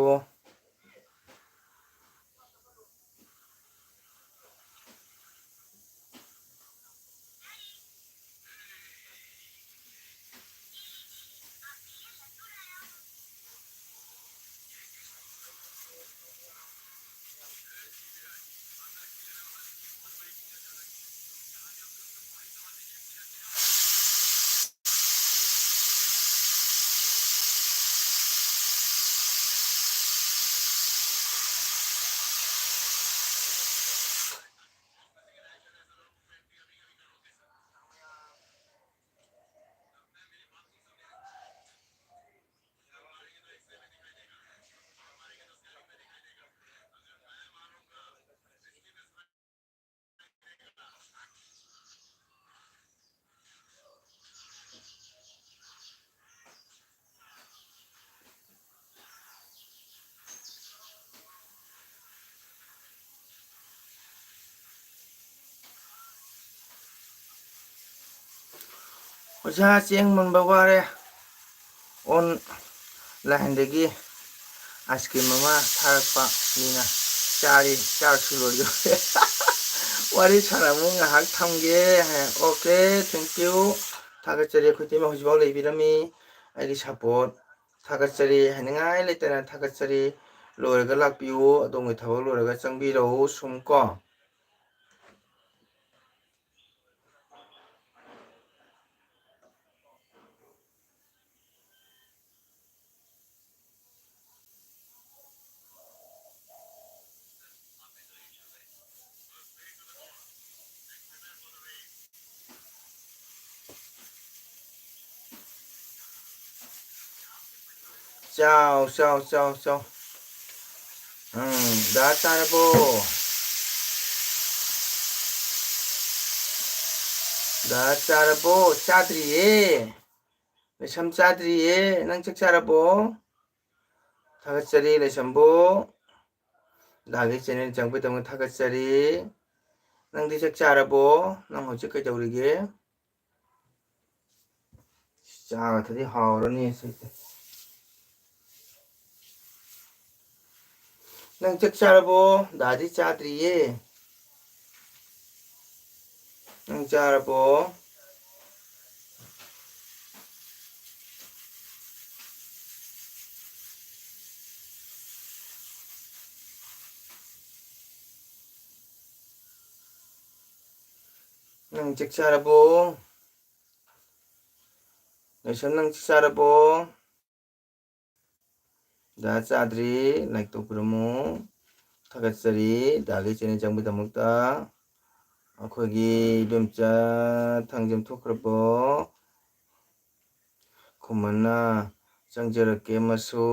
A: ꯑꯣꯖꯥ ꯆꯦꯡ ꯃꯨꯟꯕ ꯋꯥꯔꯦ ꯑꯣꯟ ꯂꯥꯏꯟꯗꯒꯤ ꯑꯥꯏꯁ ꯀ꯭ꯔꯤꯝ ꯑꯃ ꯊꯥꯔꯛꯄ ꯃꯤꯅ ꯆꯥꯔꯤ ꯆꯥꯛꯁꯨ ꯂꯣꯏꯗꯧꯔꯦ ꯋꯥꯔꯤ ꯁꯥꯟꯅꯕ ꯉꯥꯏꯍꯥꯛ ꯊꯝꯒꯦ ꯍꯥꯏ ꯑꯣꯀꯦ ꯊꯦꯡꯀ꯭ꯌꯨ ꯊꯥꯒꯠꯆꯔꯤ ꯑꯩꯈꯣꯏ ꯇꯤꯝ ꯍꯧꯖꯤꯛꯐꯥꯎ ꯂꯩꯕꯤꯔꯝꯃꯤ ꯑꯩꯒꯤ ꯁꯞꯄꯣꯔꯠ ꯊꯥꯒꯠꯆꯔꯤ ꯍꯥꯏꯅꯤꯡꯉꯥꯏ ꯂꯩꯇꯅ ꯊꯥꯒꯠꯆꯔꯤ ꯂꯣꯏꯔꯒ ꯂꯥꯛꯄꯤꯌꯨ ꯑꯗꯣꯝꯒꯤ ꯊꯕꯛ ꯂꯣꯏꯔꯒ ꯆꯪꯕꯤꯔꯛꯎ ꯁꯨꯝ ꯀꯣ ꯆꯥꯎ ꯆꯥꯎ ꯆꯥꯎ ꯆꯥꯎ ꯗꯥ ꯆꯥꯔꯕꯣ ꯗꯥ ꯆꯥꯔꯕꯣ ꯆꯥꯗ꯭ꯔꯤꯌꯦ ꯂꯩꯁꯝ ꯆꯥꯗ꯭ꯔꯤꯌꯦ ꯅꯪ ꯆꯥꯛ ꯆꯥꯔꯕꯣ ꯊꯥꯒꯠꯆꯔꯤ ꯂꯩꯁꯝꯕꯨ ꯗꯥꯒꯤ ꯆꯦꯅꯦꯜ ꯆꯪꯕꯒꯤꯗꯃꯛ ꯊꯥꯒꯠꯆꯔꯤ ꯅꯪꯗꯤ ꯆꯥꯛ ꯆꯥꯔꯕꯣ ꯅꯪ ꯍꯧꯖꯤꯛ ꯀꯩꯗꯧꯔꯤꯒꯦ ꯆꯥꯒꯗꯤ ꯍꯥꯎꯔꯅꯤ ꯁꯤꯗꯤ ꯅꯪ ꯆꯥꯛ ꯆꯥꯔꯕꯣ ꯗꯥꯗꯤ ꯆꯥꯗ꯭ꯔꯤꯌꯦ ꯅꯪ ꯆꯥꯔꯕꯣ ꯅꯪ ꯆꯥꯛ ꯆꯥꯔꯕꯣ ꯂꯩꯁꯝ ꯅꯪ ꯆꯥꯛ ꯆꯥꯔꯕꯣ ꯗꯥ ꯆꯥꯗ꯭ꯔꯤ ꯂꯥꯏꯛ ꯇꯧꯕꯤꯔꯝꯃꯨ ꯊꯥꯒꯠꯆꯔꯤ ꯗꯥꯒꯤ ꯆꯦꯅꯦꯜ ꯆꯪꯕꯒꯤꯗꯃꯛꯇ ꯑꯩꯈꯣꯏꯒꯤ ꯏꯕꯦꯝꯆꯥ ꯊꯥꯡꯖꯝ ꯊꯣꯛꯈ꯭ꯔꯕꯣ ꯈꯨꯃꯟꯅ ꯆꯪꯖꯔꯛꯀꯦ ꯃꯁꯨ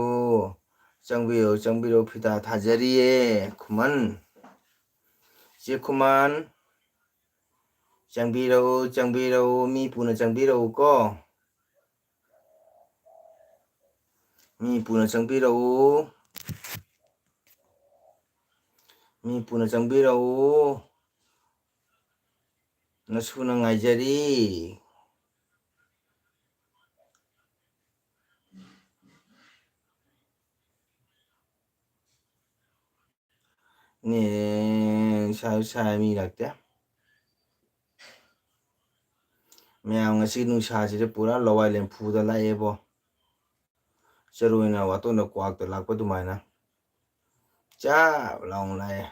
A: ꯆꯪꯕꯤꯌꯨ ꯆꯪꯕꯤꯌꯨ ꯐꯤꯗꯥ ꯊꯥꯖꯔꯤꯌꯦ ꯈꯨꯃꯟ ꯆꯦ ꯈꯨꯃꯟ ꯆꯪꯕꯤꯔꯛꯎ ꯆꯪꯕꯤꯔꯛꯎ ꯃꯤ ꯄꯨꯅ ꯆꯪꯕꯤꯔꯛꯎꯀꯣ ꯃꯤ ꯄꯨꯅ ꯆꯪꯕꯤꯔꯛꯎ ꯃꯤ ꯄꯨꯅ ꯆꯪꯕꯤꯔꯛꯎ ꯅꯁꯨꯅ ꯉꯥꯏꯖꯔꯤ ꯅꯦ ꯁꯥꯏ ꯃꯤ ꯂꯥꯛꯇꯦ ꯃꯌꯥꯝ ꯉꯁꯤ ꯅꯨꯡꯁꯥꯁꯤꯗ ꯄꯨꯔꯥ ꯂꯋꯥꯏ ꯂꯦꯝꯐꯨꯗ ꯂꯥꯛꯑꯦꯕꯣ ꯆꯔꯣꯏꯅ ꯋꯥꯇꯣꯟꯗ ꯀ꯭ꯋꯥꯛꯇ ꯂꯥꯛꯄ ꯑꯗꯨꯃꯥꯏꯅ ꯆꯞ ꯂꯥꯎꯅ ꯂꯥꯛꯑꯦ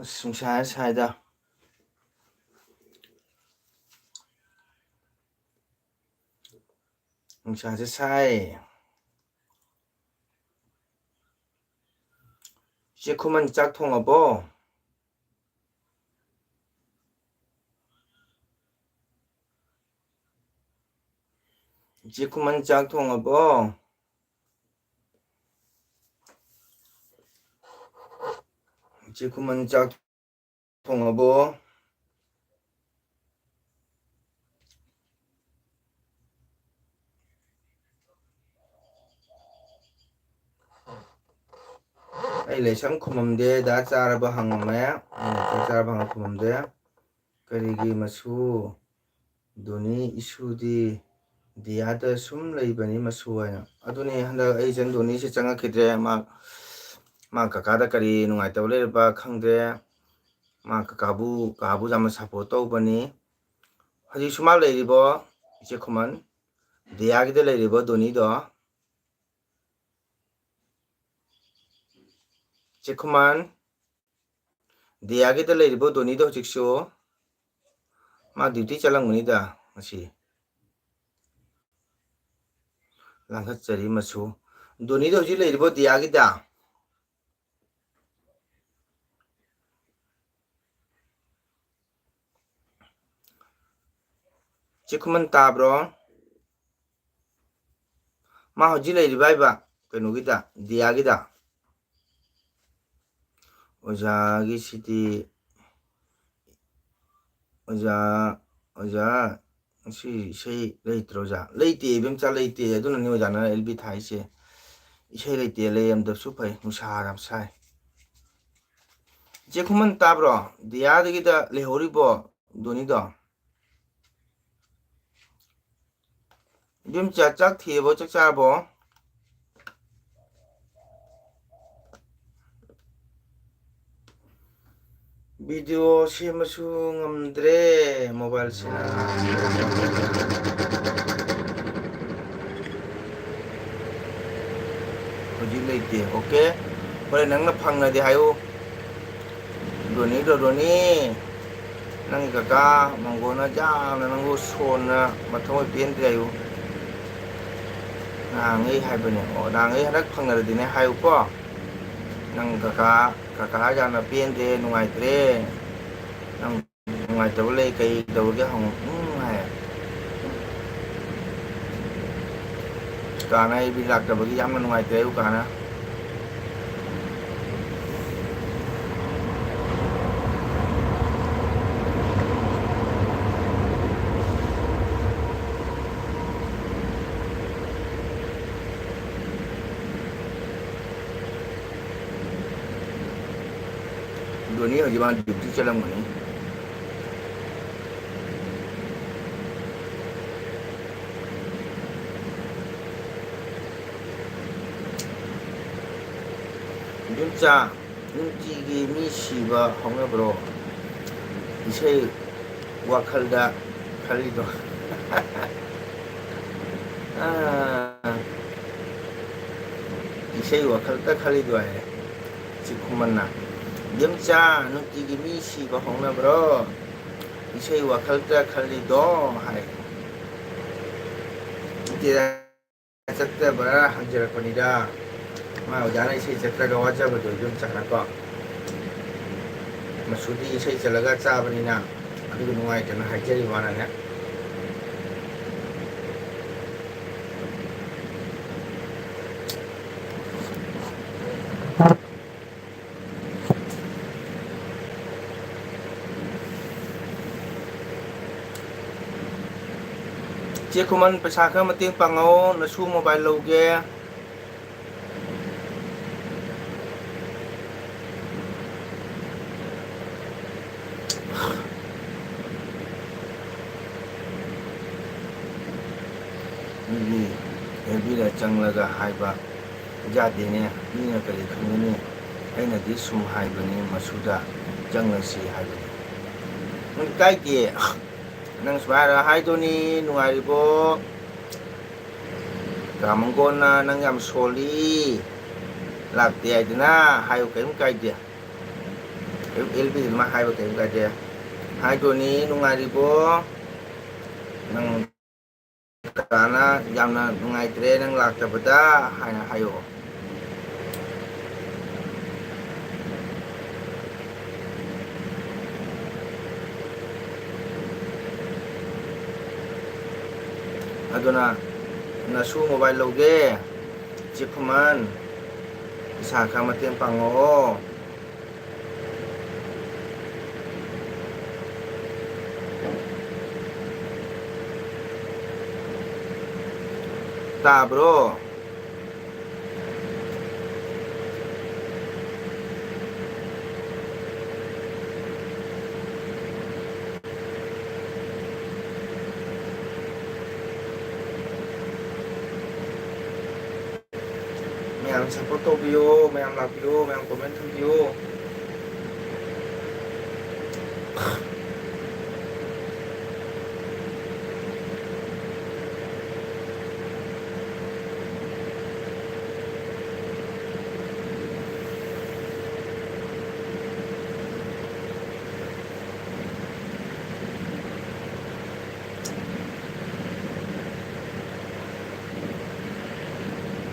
A: ꯑꯁ ꯅꯨꯡꯁꯥ ꯁꯥꯏꯗ ꯅꯨꯡꯁꯥꯁꯦ ꯁꯥꯏ ꯆꯦ ꯈꯨꯃꯟ ꯆꯥꯛ ꯊꯣꯡꯉꯕꯣ ꯆꯦ ꯈꯨꯃꯟ ꯆꯥꯛ ꯊꯣꯡꯉꯕꯣ ꯆꯦ ꯈꯨꯃꯟ ꯆꯥꯛ ꯊꯣꯡꯉꯕꯣ ꯑꯩ ꯂꯩꯁꯝ ꯈꯨꯃꯝꯗꯦ ꯗꯥ ꯆꯥꯔꯕ ꯍꯪꯉꯝꯃꯦ ꯆꯥꯛ ꯆꯥꯔꯕ ꯍꯪꯉ ꯈꯨꯃꯝꯗꯦ ꯀꯔꯤꯒꯤ ꯃꯁꯨ ꯗꯣꯅꯤ ꯏꯁꯨꯗꯤ ꯗꯤꯌꯥꯗ ꯁꯨꯝ ꯂꯩꯕꯅꯤ ꯃꯁꯨ ꯍꯥꯏꯅ ꯑꯗꯨꯅꯤ ꯍꯟꯗꯛ ꯑꯩ ꯏꯆꯟ ꯗꯣꯅꯤꯁꯦ ꯆꯪꯉꯛꯈꯤꯗ꯭ꯔꯦ ꯃꯥ ꯀꯀꯥꯗ ꯀꯔꯤ ꯅꯨꯡꯉꯥꯏꯇꯕ ꯂꯩꯔꯕ ꯈꯪꯗꯦ ꯃꯥ ꯀꯀꯥꯕꯨ ꯌꯥꯝꯅ ꯁꯞꯄꯣꯔꯠ ꯇꯧꯕꯅꯤ ꯍꯧꯖꯤꯛꯁꯨ ꯃꯥ ꯂꯩꯔꯤꯕꯣ ꯏꯆꯦ ꯈꯨꯃꯟ ꯗꯤꯌꯥꯒꯤꯗ ꯂꯩꯔꯤꯕꯣ ꯗꯣꯅꯤꯗꯣ ꯆꯦ ꯈꯨꯃꯟ ꯗꯤꯌꯥꯒꯤꯗ ꯂꯩꯔꯤꯕꯣ ꯗꯣꯅꯤꯗꯣ ꯍꯧꯖꯤꯛꯁꯨ ꯃꯥ ꯗ꯭ꯌꯨꯇꯤ ꯆꯠꯂꯝꯒꯅꯤꯗ ꯉꯁꯤ ꯂꯥꯡꯈꯠꯆꯔꯤ ꯃꯁꯨ ꯗꯣꯅꯤꯗꯣ ꯍꯧꯖꯤꯛ ꯂꯩꯔꯤꯕꯣ ꯗꯤꯌꯥꯒꯤꯗ ꯆꯦ ꯈꯨꯃꯟ ꯇꯥꯕ꯭ꯔꯣ ꯃꯥ ꯍꯧꯖꯤꯛ ꯂꯩꯔꯤꯕ ꯍꯥꯏꯕ ꯀꯩꯅꯣꯒꯤꯗ ꯗꯤꯌꯥꯒꯤꯗ ꯑꯣꯖꯥꯒꯤꯁꯤꯗꯤ ꯑꯣꯖꯥ ꯉꯁꯤ ꯏꯁꯩ ꯂꯩꯇ꯭ꯔꯣ ꯑꯣꯖꯥ ꯂꯩꯇꯦ ꯏꯕꯦꯝꯆꯥ ꯂꯩꯇꯦ ꯑꯗꯨꯅꯅꯦ ꯑꯣꯖꯥꯅ ꯑꯦꯜꯕꯤ ꯊꯥꯏꯁꯦ ꯏꯁꯩ ꯂꯩꯇꯦ ꯂꯩꯔꯝꯗꯕꯁꯨ ꯐꯩ ꯅꯨꯡꯁꯥ ꯌꯥꯝ ꯁꯥꯏ ꯏꯆꯦ ꯈꯨꯃꯟ ꯇꯥꯕ꯭ꯔꯣ ꯗꯤꯌꯥꯗꯒꯤꯗ ꯂꯩꯍꯧꯔꯤꯕꯣ ꯗꯣꯅꯤꯗꯣ ꯏꯕꯦꯝꯆꯥ ꯆꯥꯛ ꯊꯤꯔꯕꯣ ꯆꯥꯛ ꯆꯥꯔꯕꯣ ꯚꯤꯗꯤꯑꯣ ꯁꯦꯝꯕꯁꯨ ꯉꯝꯗ꯭ꯔꯦ ꯃꯣꯕꯥꯏꯜꯁꯤꯅ ꯍꯧꯖꯤꯛ ꯂꯩꯇꯦ ꯑꯣꯀꯦ ꯍꯣꯔꯦꯟ ꯅꯪꯅ ꯐꯪꯉꯗꯤ ꯍꯥꯏꯌꯨ ꯗꯣꯅꯤꯗꯣ ꯗꯣꯅꯤ ꯅꯪ ꯀꯀꯥ ꯃꯪꯒꯣꯟꯅ ꯌꯥꯝꯅ ꯅꯪꯕꯨ ꯁꯣꯟꯅ ꯃꯊꯃꯣꯏ ꯄꯦꯟꯗꯦ ꯍꯥꯏꯌꯨ ꯅꯍꯥꯟꯉꯩ ꯍꯥꯏꯕꯅꯦ ꯑꯣ ꯅꯍꯥꯟꯉꯩ ꯍꯟꯗꯛ ꯐꯪꯅꯔꯗꯤꯅꯦ ꯍꯥꯏꯌꯨꯀꯣ ꯅꯪ ꯀꯀꯥ ꯌꯥꯝꯅ ꯄꯦꯟꯗꯦ ꯅꯨꯡꯉꯥꯏꯇ꯭ꯔꯦ ꯅꯪ ꯅꯨꯡꯉꯥꯏꯇꯕ ꯂꯩ ꯀꯩ ꯇꯧꯔꯒꯦ ꯍꯪꯉꯨ ꯍꯥꯏ ꯀꯥꯅ ꯑꯩꯕꯤ ꯂꯥꯛꯇꯕꯒꯤ ꯌꯥꯝꯅ ꯅꯨꯡꯉꯥꯏꯇ꯭ꯔꯦ ꯑꯌꯨ ꯀꯥꯅ ꯗꯣꯅꯤ ꯍꯧꯖꯤꯛ ꯃꯥ ꯗ꯭ꯌꯨꯇꯤ ꯆꯠꯂꯝꯒꯅꯤ ꯏꯕꯦꯝꯆꯥ ꯅꯨꯡꯇꯤꯒꯤ ꯃꯤ ꯁꯤꯕ ꯍꯧꯅꯕ꯭ꯔꯣ ꯏꯁꯩ ꯋꯥꯈꯜꯗ ꯈꯜꯂꯤꯗꯣ ꯏꯁꯩ ꯋꯥꯈꯜꯗ ꯈꯜꯂꯤꯗꯣ ꯍꯥꯏ ꯁꯤ ꯈꯨꯃꯟꯅ ꯏꯕꯦꯝꯆꯥ ꯅꯨꯡꯇꯤꯒꯤ ꯃꯤ ꯁꯤꯕ ꯍꯧꯅꯕ꯭ꯔꯣ ꯏꯁꯩ ꯋꯥꯈꯜꯗ ꯈꯜꯂꯤꯗꯣ ꯍꯥꯏ ꯆꯠꯇꯕ꯭ꯔꯥ ꯍꯪꯖꯔꯛꯄꯅꯤꯗ ꯃꯥ ꯑꯣꯖꯥꯅ ꯏꯁꯩ ꯆꯠꯇ꯭ꯔꯒ ꯋꯥꯖꯕꯗꯣ ꯏꯕꯦꯝꯆꯥꯅꯀꯣ ꯃꯁꯨꯗꯤ ꯏꯁꯩ ꯆꯠꯂꯒ ꯆꯥꯕꯅꯤꯅ ꯑꯗꯨꯒ ꯅꯨꯡꯉꯥꯏꯇꯅ ꯍꯥꯏꯖꯔꯤ ꯋꯥꯅꯅꯦ ꯆꯦ ꯈꯨꯃꯟ ꯄꯩꯁꯥ ꯈꯔ ꯃꯇꯦꯡ ꯄꯥꯡꯉꯛꯑꯣ ꯅꯁꯨ ꯃꯣꯕꯥꯏꯜ ꯂꯧꯒꯦ ꯃꯤꯒꯤ ꯑꯦꯕꯤꯗ ꯆꯪꯂꯒ ꯍꯥꯏꯕ ꯌꯥꯗꯦꯅꯦ ꯃꯤꯅ ꯀꯔꯤ ꯈꯪꯒꯅꯤ ꯑꯩꯅꯗꯤ ꯁꯨꯝ ꯍꯥꯏꯕꯅꯤ ꯃꯁꯨꯗ ꯆꯪꯂꯁꯤ ꯍꯥꯏꯕꯅꯤ ꯅꯪ ꯀꯥꯏꯗꯦ ꯅꯪ ꯁꯨꯃꯥꯏꯅ ꯍꯥꯏꯗꯣꯅꯤ ꯅꯨꯡꯉꯥꯏꯔꯤꯕꯣ ꯀꯥꯃꯪꯒꯣꯟꯅ ꯅꯪ ꯌꯥꯝ ꯁꯣꯜꯂꯤ ꯂꯥꯛꯇꯦ ꯍꯥꯏꯗꯅ ꯍꯥꯏꯌꯨ ꯀꯔꯤꯝ ꯀꯥꯏꯗꯦ ꯑꯦꯜꯕꯤꯗ ꯑꯗꯨꯃꯥꯏꯅ ꯍꯥꯏꯕ ꯀꯔꯤꯝ ꯀꯥꯏꯗꯦ ꯍꯥꯏꯗꯣꯅꯤ ꯅꯨꯡꯉꯥꯏꯔꯤꯕꯣ ꯅꯪ ꯀꯀꯥꯅ ꯌꯥꯝꯅ ꯅꯨꯡꯉꯥꯏꯇ꯭ꯔꯦ ꯅꯪ ꯂꯥꯛꯇꯕꯗ ꯍꯥꯏꯅ ꯍꯥꯏꯌꯣ ꯑꯗꯨꯅ ꯅꯁꯨ ꯃꯣꯕꯥꯏꯜ ꯂꯧꯒꯦ ꯆꯦ ꯈꯨꯃꯟ ꯄꯩꯁꯥ ꯈꯔ ꯃꯇꯦꯡ ꯄꯥꯡꯉꯛꯑꯣ ꯇꯥꯕ꯭ꯔꯣ ꯃꯌꯥꯝ ꯁꯞꯄꯣꯔꯠ ꯇꯧꯕꯤꯌꯣ ꯃꯌꯥꯝ ꯂꯥꯛꯄꯤꯌꯣ ꯃꯌꯥꯝ ꯀꯣꯃꯦꯟ ꯊꯝꯕꯤꯌꯣ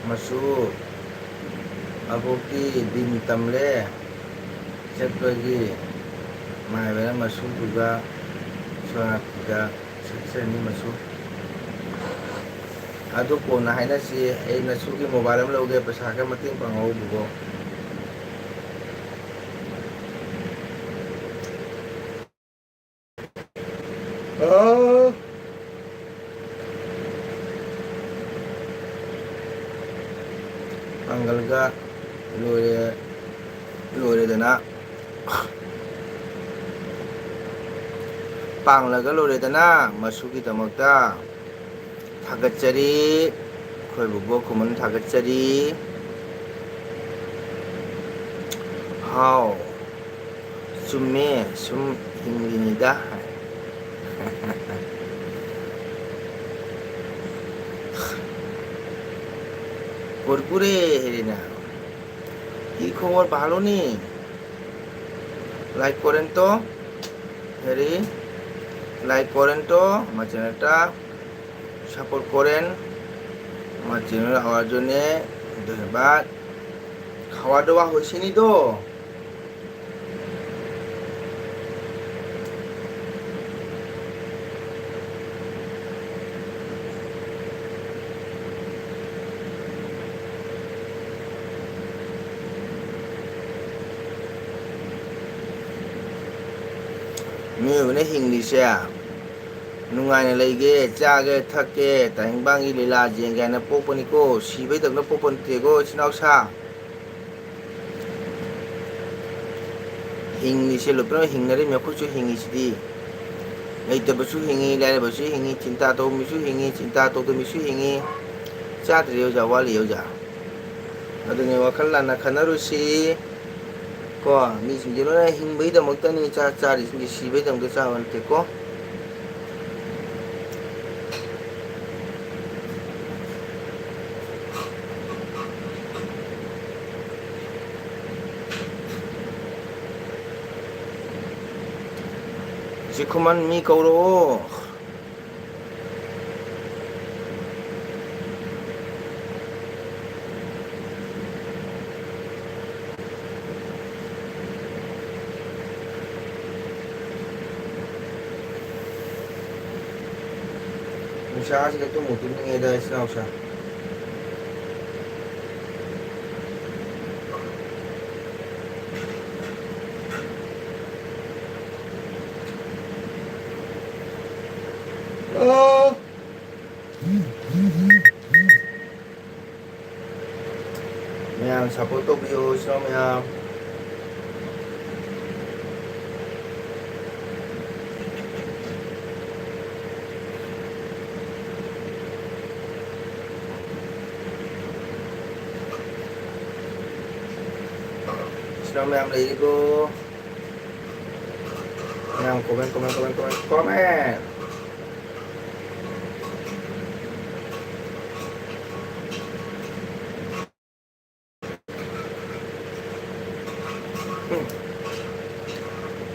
A: ꯃꯁꯨ ꯑꯕꯣꯛꯇꯤ ꯗꯤꯟ ꯇꯝꯂꯦ ꯆꯠꯄꯒꯤ ꯃꯥꯏꯕꯅ ꯃꯁꯨꯗꯨꯒ ꯁꯣꯅꯥꯇꯤꯗ ꯁꯛꯆꯅꯤ ꯃꯁꯨ ꯑꯗꯨ ꯀꯣꯟꯅ ꯍꯥꯏꯅꯁꯤ ꯑꯩ ꯅꯁꯨꯒꯤ ꯃꯣꯕꯥꯏꯜ ꯑꯃ ꯂꯧꯒꯦ ꯄꯩꯁꯥ ꯈꯔ ꯃꯇꯦꯡ ꯄꯥꯡꯉꯛꯎ ꯕꯨꯕꯣ ꯂꯣꯏꯔꯒ ꯂꯣꯏꯔꯦꯗꯅ ꯄꯥꯡꯂꯒ ꯂꯣꯏꯔꯦꯗꯅ ꯃꯁꯨꯒꯤꯗꯃꯛꯇ ꯊꯥꯒꯠꯆꯔꯤ ꯑꯩꯈꯣꯏ ꯕꯣꯕꯣꯛ ꯈꯨꯃꯟ ꯊꯥꯒꯠꯆꯔꯤ ꯍꯥꯎ ꯆꯨꯝꯃꯦ ꯁꯨꯝ ꯍꯤꯡꯂꯤꯅꯤꯗ কুরকুরে হেরি না কি খবর ভালো নি লাইক করেন তো হেরি লাইক করেন তো আমার চ্যানেলটা সাপোর্ট করেন আমার চ্যানেল হওয়ার জন্যে ধন্যবাদ খাওয়া দাওয়া হয়েছে নি তো 미우네 힝리시야 누가네 레이게 짜게 탁게 다행방이 릴라 지행가나 뽀뽀니고 시베덕나 뽀뽀니고 지나오사 힝리시 루프나 힝나리 몇쿠수 힝이시디 레이터부수 힝이 라레부수 힝이 진타도 미수 힝이 진타도도 미수 힝이 짜드리오자 와리오자 어드니 와칼라나 카나루시 거 미심지로나 힝베이다 먹다니 짜짜리 시베덕도 짜원테고 지금만 미 거로 무샤시가 또 못 듣는 게 다 있으나 없어 Mèo sắp tới Tokyo sao mèo sao mèo lấy đi cô mèo comment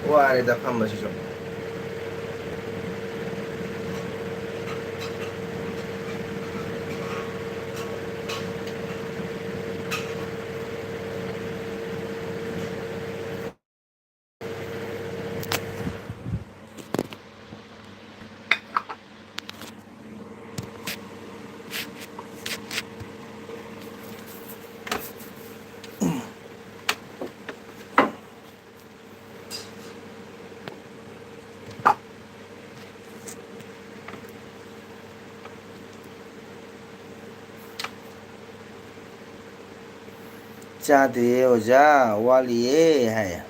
A: 와 아래다 판 마시죠 짜드에 오자 와리에 하야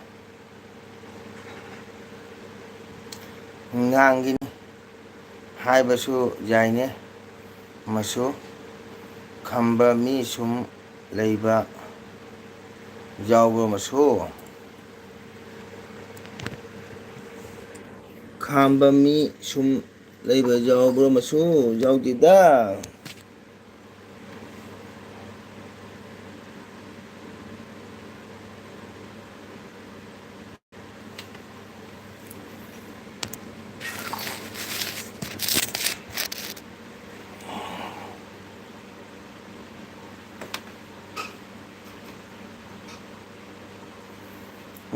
A: ngang hai basu jaine masu khamba mi sum leiba jawbo masu khamba mi sum leiba jawbo masu jawdida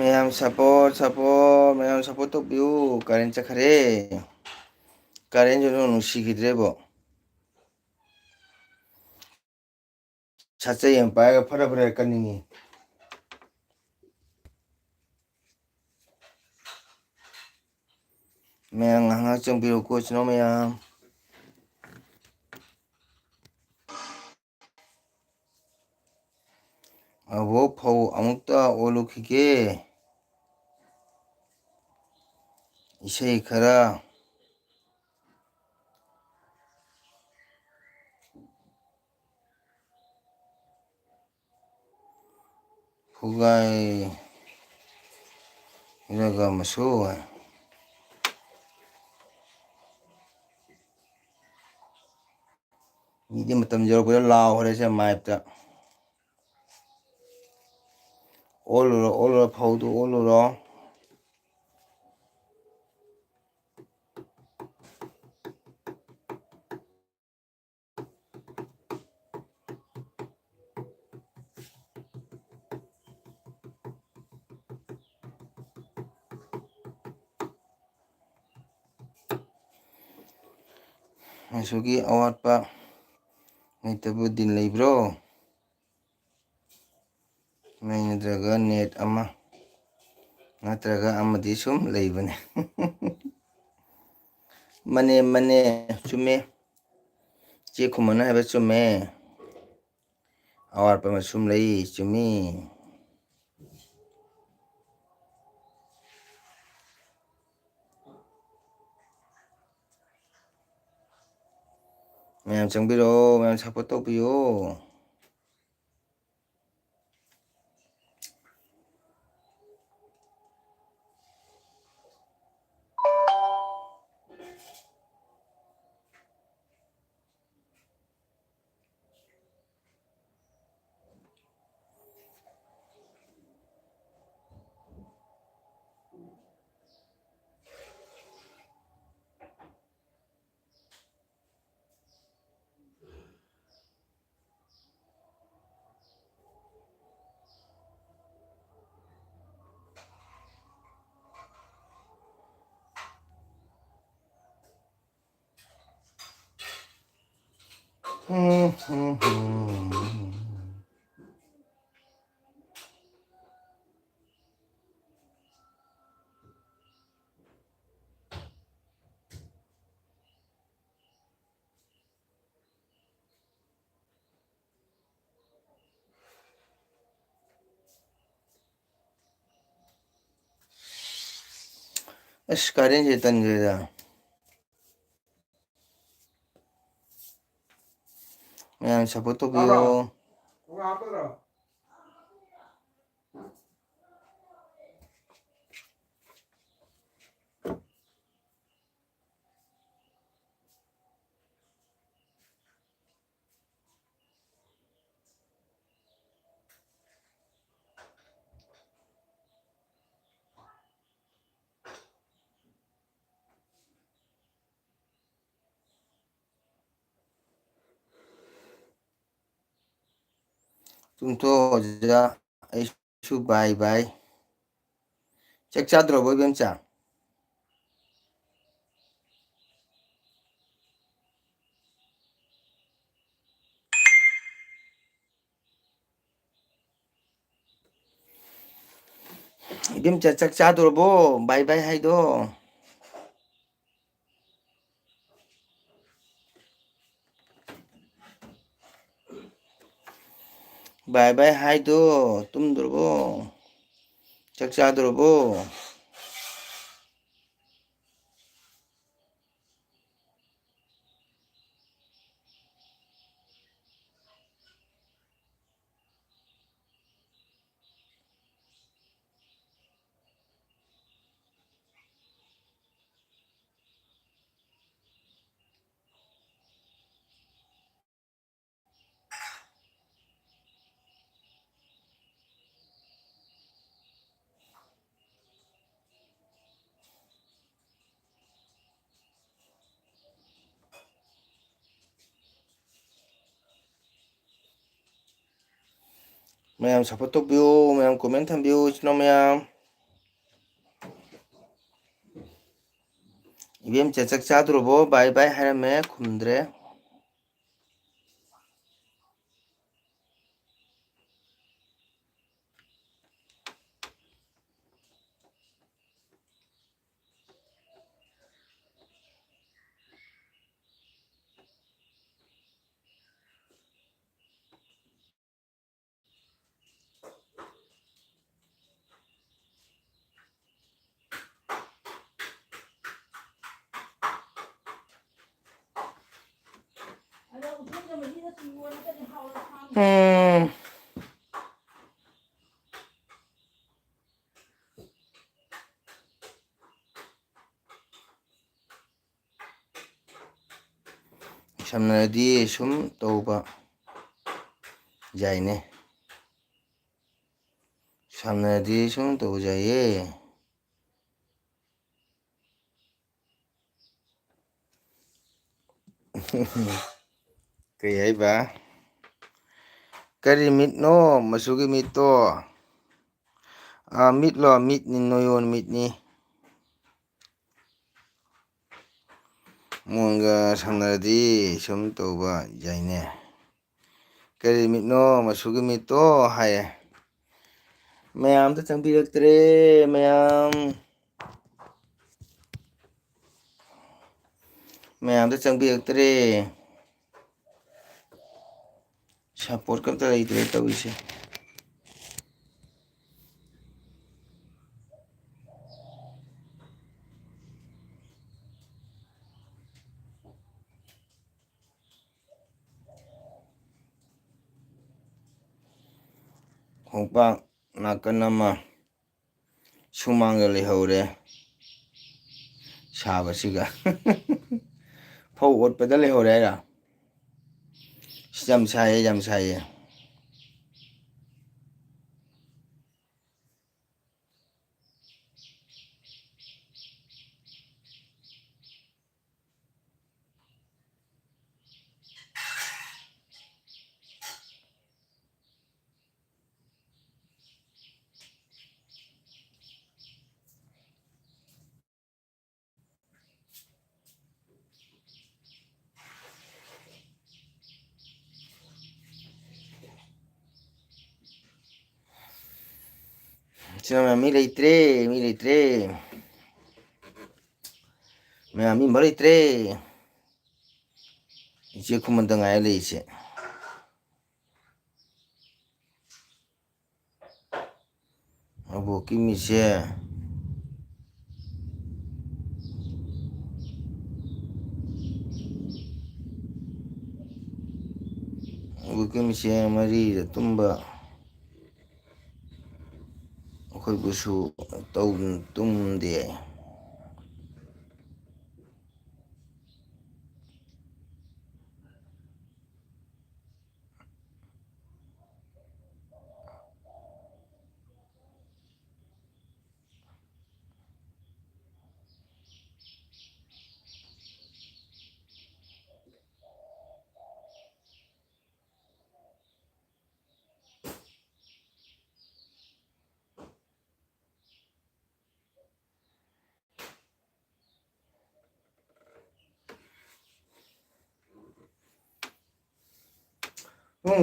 A: Mayam support mayam support to view karen chakare karen jono nusigidrebo chacha yam paga phara phara kaningi mayam hanga chongbiru ko chino mayam ꯑꯃꯨꯛꯇ ꯑꯣꯜꯂꯨꯈꯤꯒꯦ 이세 가라 부가이 이래가 무서워 미디 맞담 저러고 라오 그래서 마입다 올르러 파우도 올르러 ꯃꯁꯨꯒꯤ ꯑꯋꯥꯠꯄ ꯂꯩꯇꯕꯗꯤ ꯂꯩꯕ꯭ꯔꯣ ꯃꯩ ꯅꯠꯇ꯭ꯔꯒ ꯅꯦꯠ ꯑꯃ ꯅꯠꯇ꯭ꯔꯒ ꯑꯃꯗꯤ ꯁꯨꯝ ꯂꯩꯕꯅꯦ ꯃꯅꯦ ꯆꯨꯝꯃꯦ ꯆꯦ ꯈꯨꯃꯟꯅ ꯍꯥꯏꯕ ꯆꯨꯝꯃꯦ ꯑꯋꯥꯠꯄ ꯑꯃ ꯁꯨꯝ ꯂꯩ ꯆꯨꯝꯃꯤ ꯃꯌꯥꯝ ꯆꯪꯕꯤꯔꯛꯑꯣ ꯃꯌꯥꯝ ꯁꯞꯄꯣꯔꯠ ꯇꯧꯕꯤꯌꯣ ꯑꯁ ꯀꯥꯔꯦꯟꯁꯦ ꯇꯟꯈ꯭ꯔꯦꯗ ꯃꯌꯥꯝ ꯁꯞꯄꯣꯔꯠ ꯇꯧꯕꯤꯌꯣ ꯇꯨꯝꯊꯣꯛꯑꯣ ꯑꯣꯖꯥ ꯑꯩꯁꯨ ꯕꯥꯏ ꯕꯥꯏ ꯆꯥꯛ ꯆꯥꯗ꯭ꯔꯕꯣ ꯏꯕꯦꯝꯆꯥ 이뱀자 짝 짜돌보 바이바이 하이도 바이바이 하이도 뜸들보 짝 짜돌보 ꯃꯌꯥꯝ ꯁꯞꯄꯣꯔꯠ ꯇꯧꯕꯤꯌꯨ ꯃꯌꯥꯝ ꯀꯣꯃꯦꯟ ꯊꯝꯕꯤꯌꯨ ꯏꯆꯤꯟꯅꯥꯎ ꯃꯌꯥꯝ 이뱀자 짝 짜돌보 바이바이 하라며 쿰드레 음. ꯁꯝꯅꯔꯗꯤ ꯁꯨꯝ ꯇꯧꯕ ꯌꯥꯏꯅꯦ. ꯁꯝꯅꯔꯗꯤ ꯁꯨꯝ ꯇꯧꯕ ꯌꯥꯏꯌꯦ. ꯀꯩ ꯍꯥꯏꯕ? ꯀꯔꯤ ꯃꯤꯠꯅꯣ ꯃꯆꯨꯒꯤ ꯃꯤꯠꯇꯣ? ꯃꯤꯠꯂꯣ? ꯃꯤꯠꯅꯤ, ꯅꯣꯌꯣꯟ ꯃꯤꯠꯅꯤ. ꯃꯣꯟꯒ ꯁꯝꯅꯔꯗꯤ ꯁꯨꯝ ꯇꯧꯕ ꯌꯥꯏꯅꯦ. ꯀꯔꯤ ꯃꯤꯠꯅꯣ ꯃꯆꯨꯒꯤ ꯃꯤꯠꯇꯣ ꯍꯥꯏꯌꯦ. ꯃꯌꯥꯝꯗ ꯆꯪꯕꯤꯔꯛꯇ꯭ꯔꯦ ꯃꯌꯥꯝ. ꯃꯌꯥꯝꯗ ꯆꯪꯕꯤꯔꯛꯇ꯭ꯔꯦ. ꯁꯞꯄꯣꯔꯠꯀ ꯑꯝꯇ ꯂꯩꯇ꯭ꯔꯦ ꯇꯧꯔꯤꯁꯦ. ꯈꯣꯡꯄꯥꯛ ꯅꯥꯀꯟ ꯑꯃ ꯁꯨꯃꯥꯡꯗ ꯂꯩꯍꯧꯔꯦ. ꯁꯥꯕꯁꯤꯒ. ꯐꯧ ꯑꯣꯠꯄꯗ ꯂꯩꯍꯧꯔꯦ ꯍꯥꯏꯔꯣ? ꯌꯥꯝ ꯁꯥꯏꯌꯦ, ꯌꯥꯝ ꯁꯥꯏꯌꯦ. ꯃꯤ ꯂꯩꯇ꯭ꯔꯦ, ꯃꯤ ꯂꯩꯇ꯭ꯔꯦ. ꯃꯌꯥꯝ ꯃꯤ ꯑꯝꯕꯧ ꯂꯩꯇ꯭ꯔꯦ. ꯏꯆꯦ ꯈꯨꯃꯟꯗ ꯉꯥꯏꯔ ꯂꯩꯔꯤꯁꯦ. ꯑꯕꯣꯛꯀꯤ ꯃꯤꯠꯁꯦ ꯑꯕꯣꯛꯀꯤ ꯃꯤꯠꯁꯦ ꯃꯔꯤꯗ ꯇꯨꯝꯕ ꯑꯩꯈꯣꯏꯕꯨꯁꯨ ꯇꯨꯝꯗꯦ.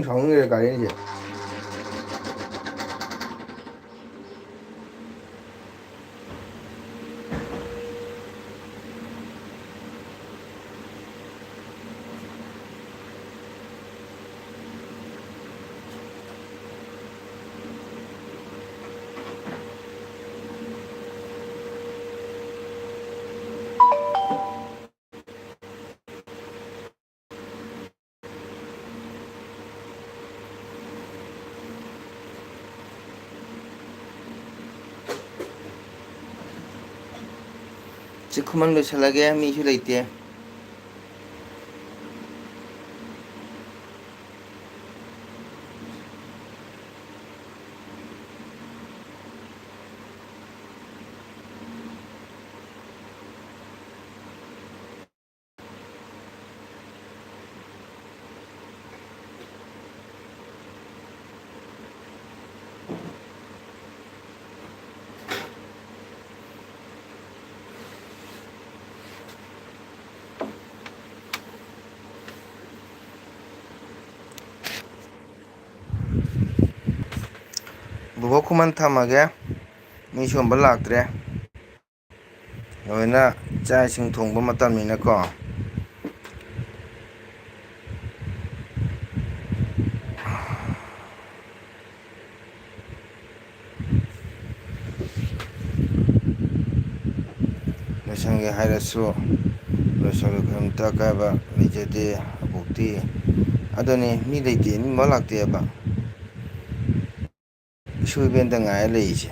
A: ꯁꯥꯎꯅꯤꯡꯈ꯭ꯔꯦ ꯀꯥꯔꯦꯟꯁꯦ. ꯈꯨꯃꯟ ꯂꯣꯏꯁꯤꯜꯂꯒꯦ, ꯃꯤꯁꯨ ꯂꯩꯇꯦ. ꯕꯣꯕꯣꯛ ꯈꯨꯃꯟ ꯊꯝꯃꯒꯦ. ꯃꯤ ꯁꯣꯝꯕ ꯂꯥꯛꯇ꯭ꯔꯦ. ꯂꯣꯏꯅ ꯆꯥꯛ ꯏꯁꯤꯡ ꯊꯣꯡꯕ ꯃꯇꯝꯅꯤꯅꯀꯣ. ꯂꯣꯏꯁꯟꯒꯦ ꯍꯥꯏꯔꯁꯨ ꯂꯣꯏꯁꯜꯂꯨ, ꯀꯔꯤꯝꯇ ꯑꯀꯥꯏꯕ ꯂꯩꯖꯗꯦ. ꯑꯕꯣꯛꯇꯤ ꯑꯗꯨꯅꯤ ꯃꯤ ꯂꯩꯇꯦ ꯃꯤꯃ ꯂꯥꯛꯇꯦꯕ ꯏꯁꯨ ꯏꯕꯦꯟꯗ ꯉꯥꯏꯔ ꯂꯩꯔꯤꯁꯦ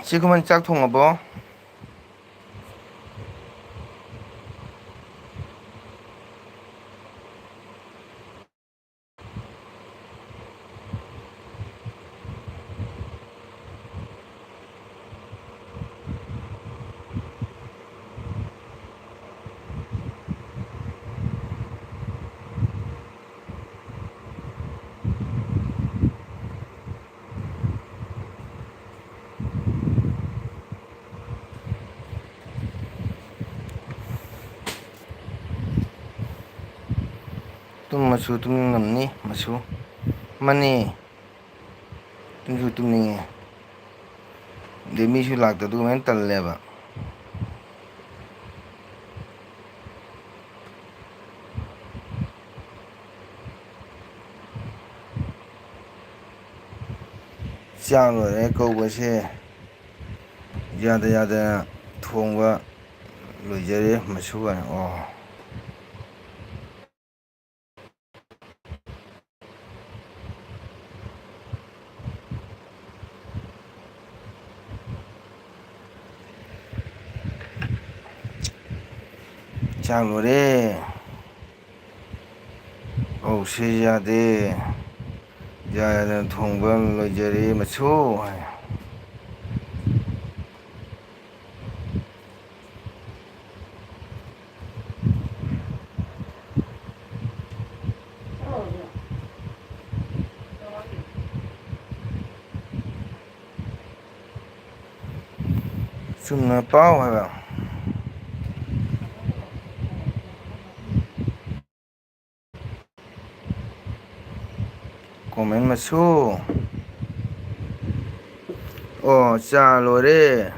A: ꯆꯦ ꯈꯨꯃꯟ ꯆꯥꯛ ꯊꯣꯡꯉꯕꯣ ꯇꯨꯝꯃꯁꯨ ꯇꯨꯝꯅꯤꯡꯉꯝꯅꯤ ꯃꯁꯨ ꯃꯅꯦ ꯇꯨꯝꯁꯨ ꯇꯨꯝꯅꯤꯡꯉꯦ ꯑꯗꯩ ꯃꯤꯁꯨ ꯂꯥꯛꯇꯗꯨꯃꯥꯏꯅ ꯇꯜꯂꯦꯕ ꯆꯥꯛ ꯂꯣꯏꯔꯦ ꯀꯧꯕꯁꯦ ꯌꯥꯗ ꯌꯥꯗꯅ ꯊꯣꯡꯕ ꯂꯣꯏꯖꯔꯦ ꯃꯁꯨꯒ ꯑꯣ ꯆꯥꯛ ꯂꯣꯏꯔꯦ ꯀꯧꯁꯤ ꯌꯥꯗꯦ ꯌꯥꯗꯅ ꯊꯣꯡꯕ ꯂꯣꯏꯖꯔꯦ ꯃꯁꯨ ꯍꯥꯏ ꯆꯨꯝꯅ ꯄꯥꯎ ꯍꯥꯏꯕ ꯀꯣꯃꯦꯟ ꯃꯁꯨ ꯑꯣ ꯆꯥ ꯂꯣꯏꯔꯦ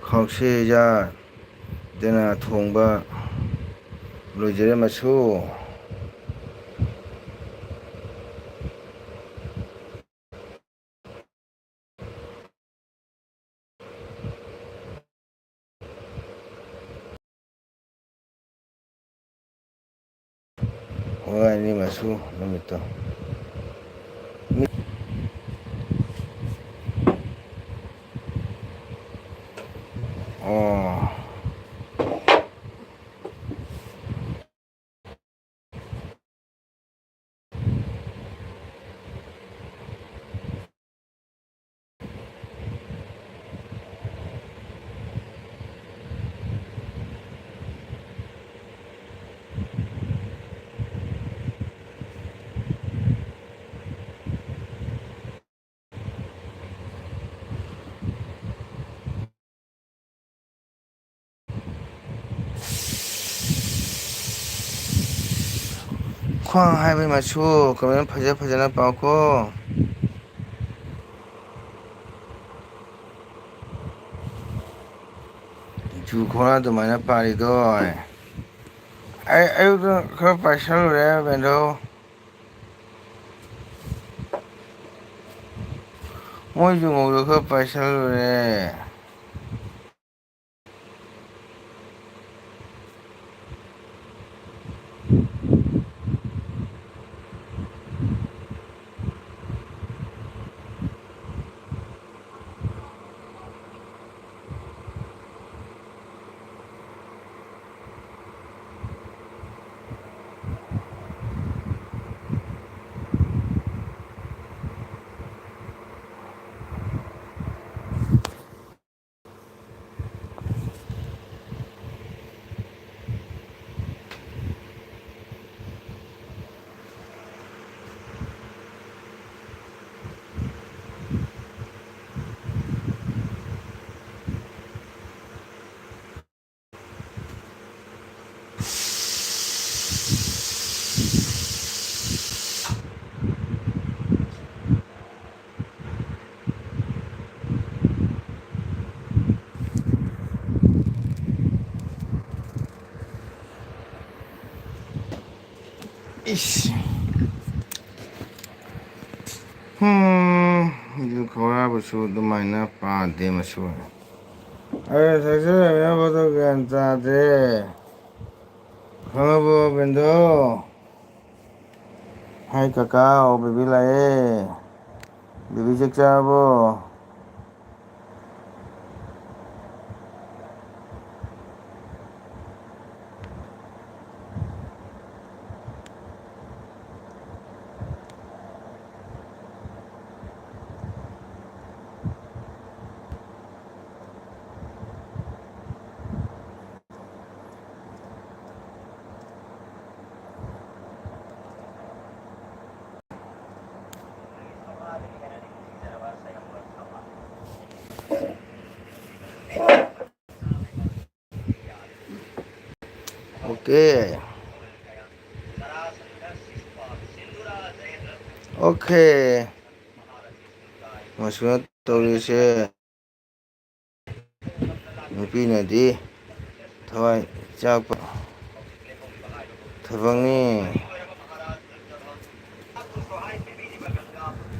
A: ꯈꯥꯎꯁꯦꯖꯥꯗꯅ ꯊꯣꯡꯕ ꯂꯣꯏꯖꯔꯦ ꯃꯁꯨ ꯍꯣꯏꯅꯤ ꯃꯁꯨ ꯅꯨꯃꯤꯠꯇꯣ ꯑꯣ ꯈ꯭ꯋꯥꯡ ꯍꯥꯏꯕꯩ ꯃꯁꯨ ꯀꯃꯥꯏꯅ ꯐꯖꯅ ꯄꯥꯎꯈꯣ ꯖꯨ ꯈꯣꯡꯅ ꯑꯗꯨꯃꯥꯏꯅ ꯄꯥꯔꯤꯗꯣ ꯑꯩ ꯑꯌꯨꯛꯇ ꯈꯔ ꯄꯥꯏꯁꯜꯂꯨꯔꯦ ꯕꯦꯟꯗꯣ ꯃꯣꯏ ꯖꯨꯉꯧꯗ ꯈꯔ ꯄꯥꯏꯁꯜꯂꯨꯔꯦ 이씨. 이거 거라부수 너마이나 빠데 마수. 사실 여보도 괜찮대. 강어부 벤도. 하이 카카오 비빌라에. 비비 식사부. 오케이. 오케이. 마수나 떠리세. 누피나디. 더와이 짝바. 더방니.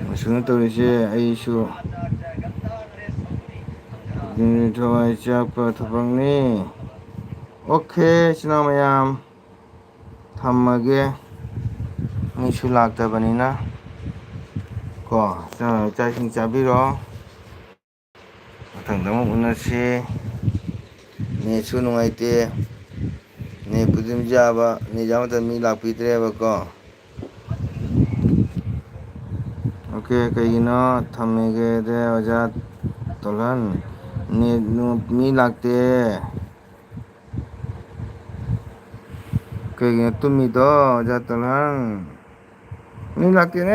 A: 마수나 떠리세 아이슈. 더와이 짝바 더방니. 오케이 지나마얌. ꯊꯝꯃꯒꯦ ꯃꯤꯁꯨ ꯂꯥꯛꯇꯕꯅꯤ나 ꯀꯣ ꯆꯥꯛ ꯏꯁꯤꯡ ꯆꯥꯕꯤꯔꯣ ꯃꯊꯪꯗ ꯑꯃꯨꯛ ꯎꯅꯁꯤ ꯅꯦꯠꯁꯨ ꯅꯨꯡꯉꯥꯏꯇꯦ ꯅꯦꯠꯄꯨꯗꯤ ꯑꯗꯨꯝ ꯌꯥꯕ ꯅꯦꯠ ꯌꯥꯎꯕ ꯃꯇꯝꯗ ꯃꯤ ꯂꯥꯛꯄꯤꯗ꯭ꯔꯦꯕꯀꯣ ꯑꯣꯀꯦ ꯀꯩꯒꯤꯅꯣ ꯊꯝꯃꯒꯦꯗ ꯑꯣꯖꯥ ꯇꯣꯜꯍꯟ ꯅꯦꯠ ꯃꯤ ꯂꯥꯛꯇꯦ 그게 뜹니다. 자들은 니락기네.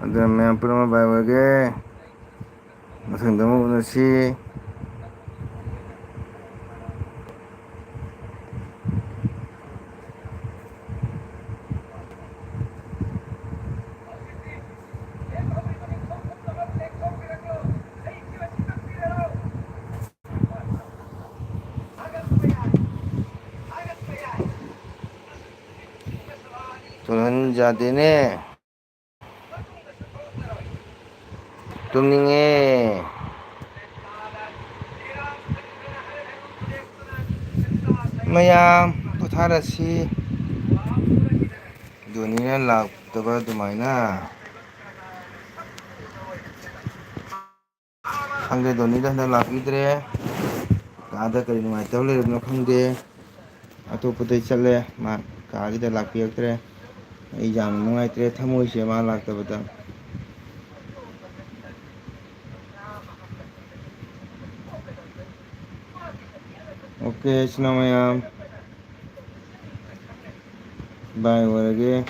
A: 그다음에 프로마 바이버게 무슨 너무 오늘시 또는 자들네 뚱닝에 ꯃꯌꯥꯝ ꯄꯣꯊꯥꯔꯁꯤ ꯗꯣꯅꯤꯅ ꯂꯥꯛꯇꯕ ꯑꯗꯨꯃꯥꯏꯅ ꯈꯪꯗꯦ ꯗꯣꯅꯤꯗ ꯍꯟꯗꯛ ꯂꯥꯛꯄꯤꯗ꯭ꯔꯦ ꯀꯥꯗ ꯀꯔꯤ ꯅꯨꯡꯉꯥꯏꯇꯕ ꯂꯩꯔꯕꯅꯣ ꯈꯪꯗꯦ ꯑꯇꯣꯞꯄꯗꯩ ꯆꯠꯂꯦ ꯃꯥ ꯀꯥꯒꯤꯗ ꯂꯥꯛꯄꯤꯔꯛꯇ꯭ꯔꯦ ꯑꯩ ꯌꯥꯝ ꯅꯨꯡꯉꯥꯏꯇ꯭ꯔꯦ ꯊꯃꯣꯏꯁꯦ ꯃꯥ ꯂꯥꯛꯇꯕꯗ 오케이 신호 모양 바이 오래게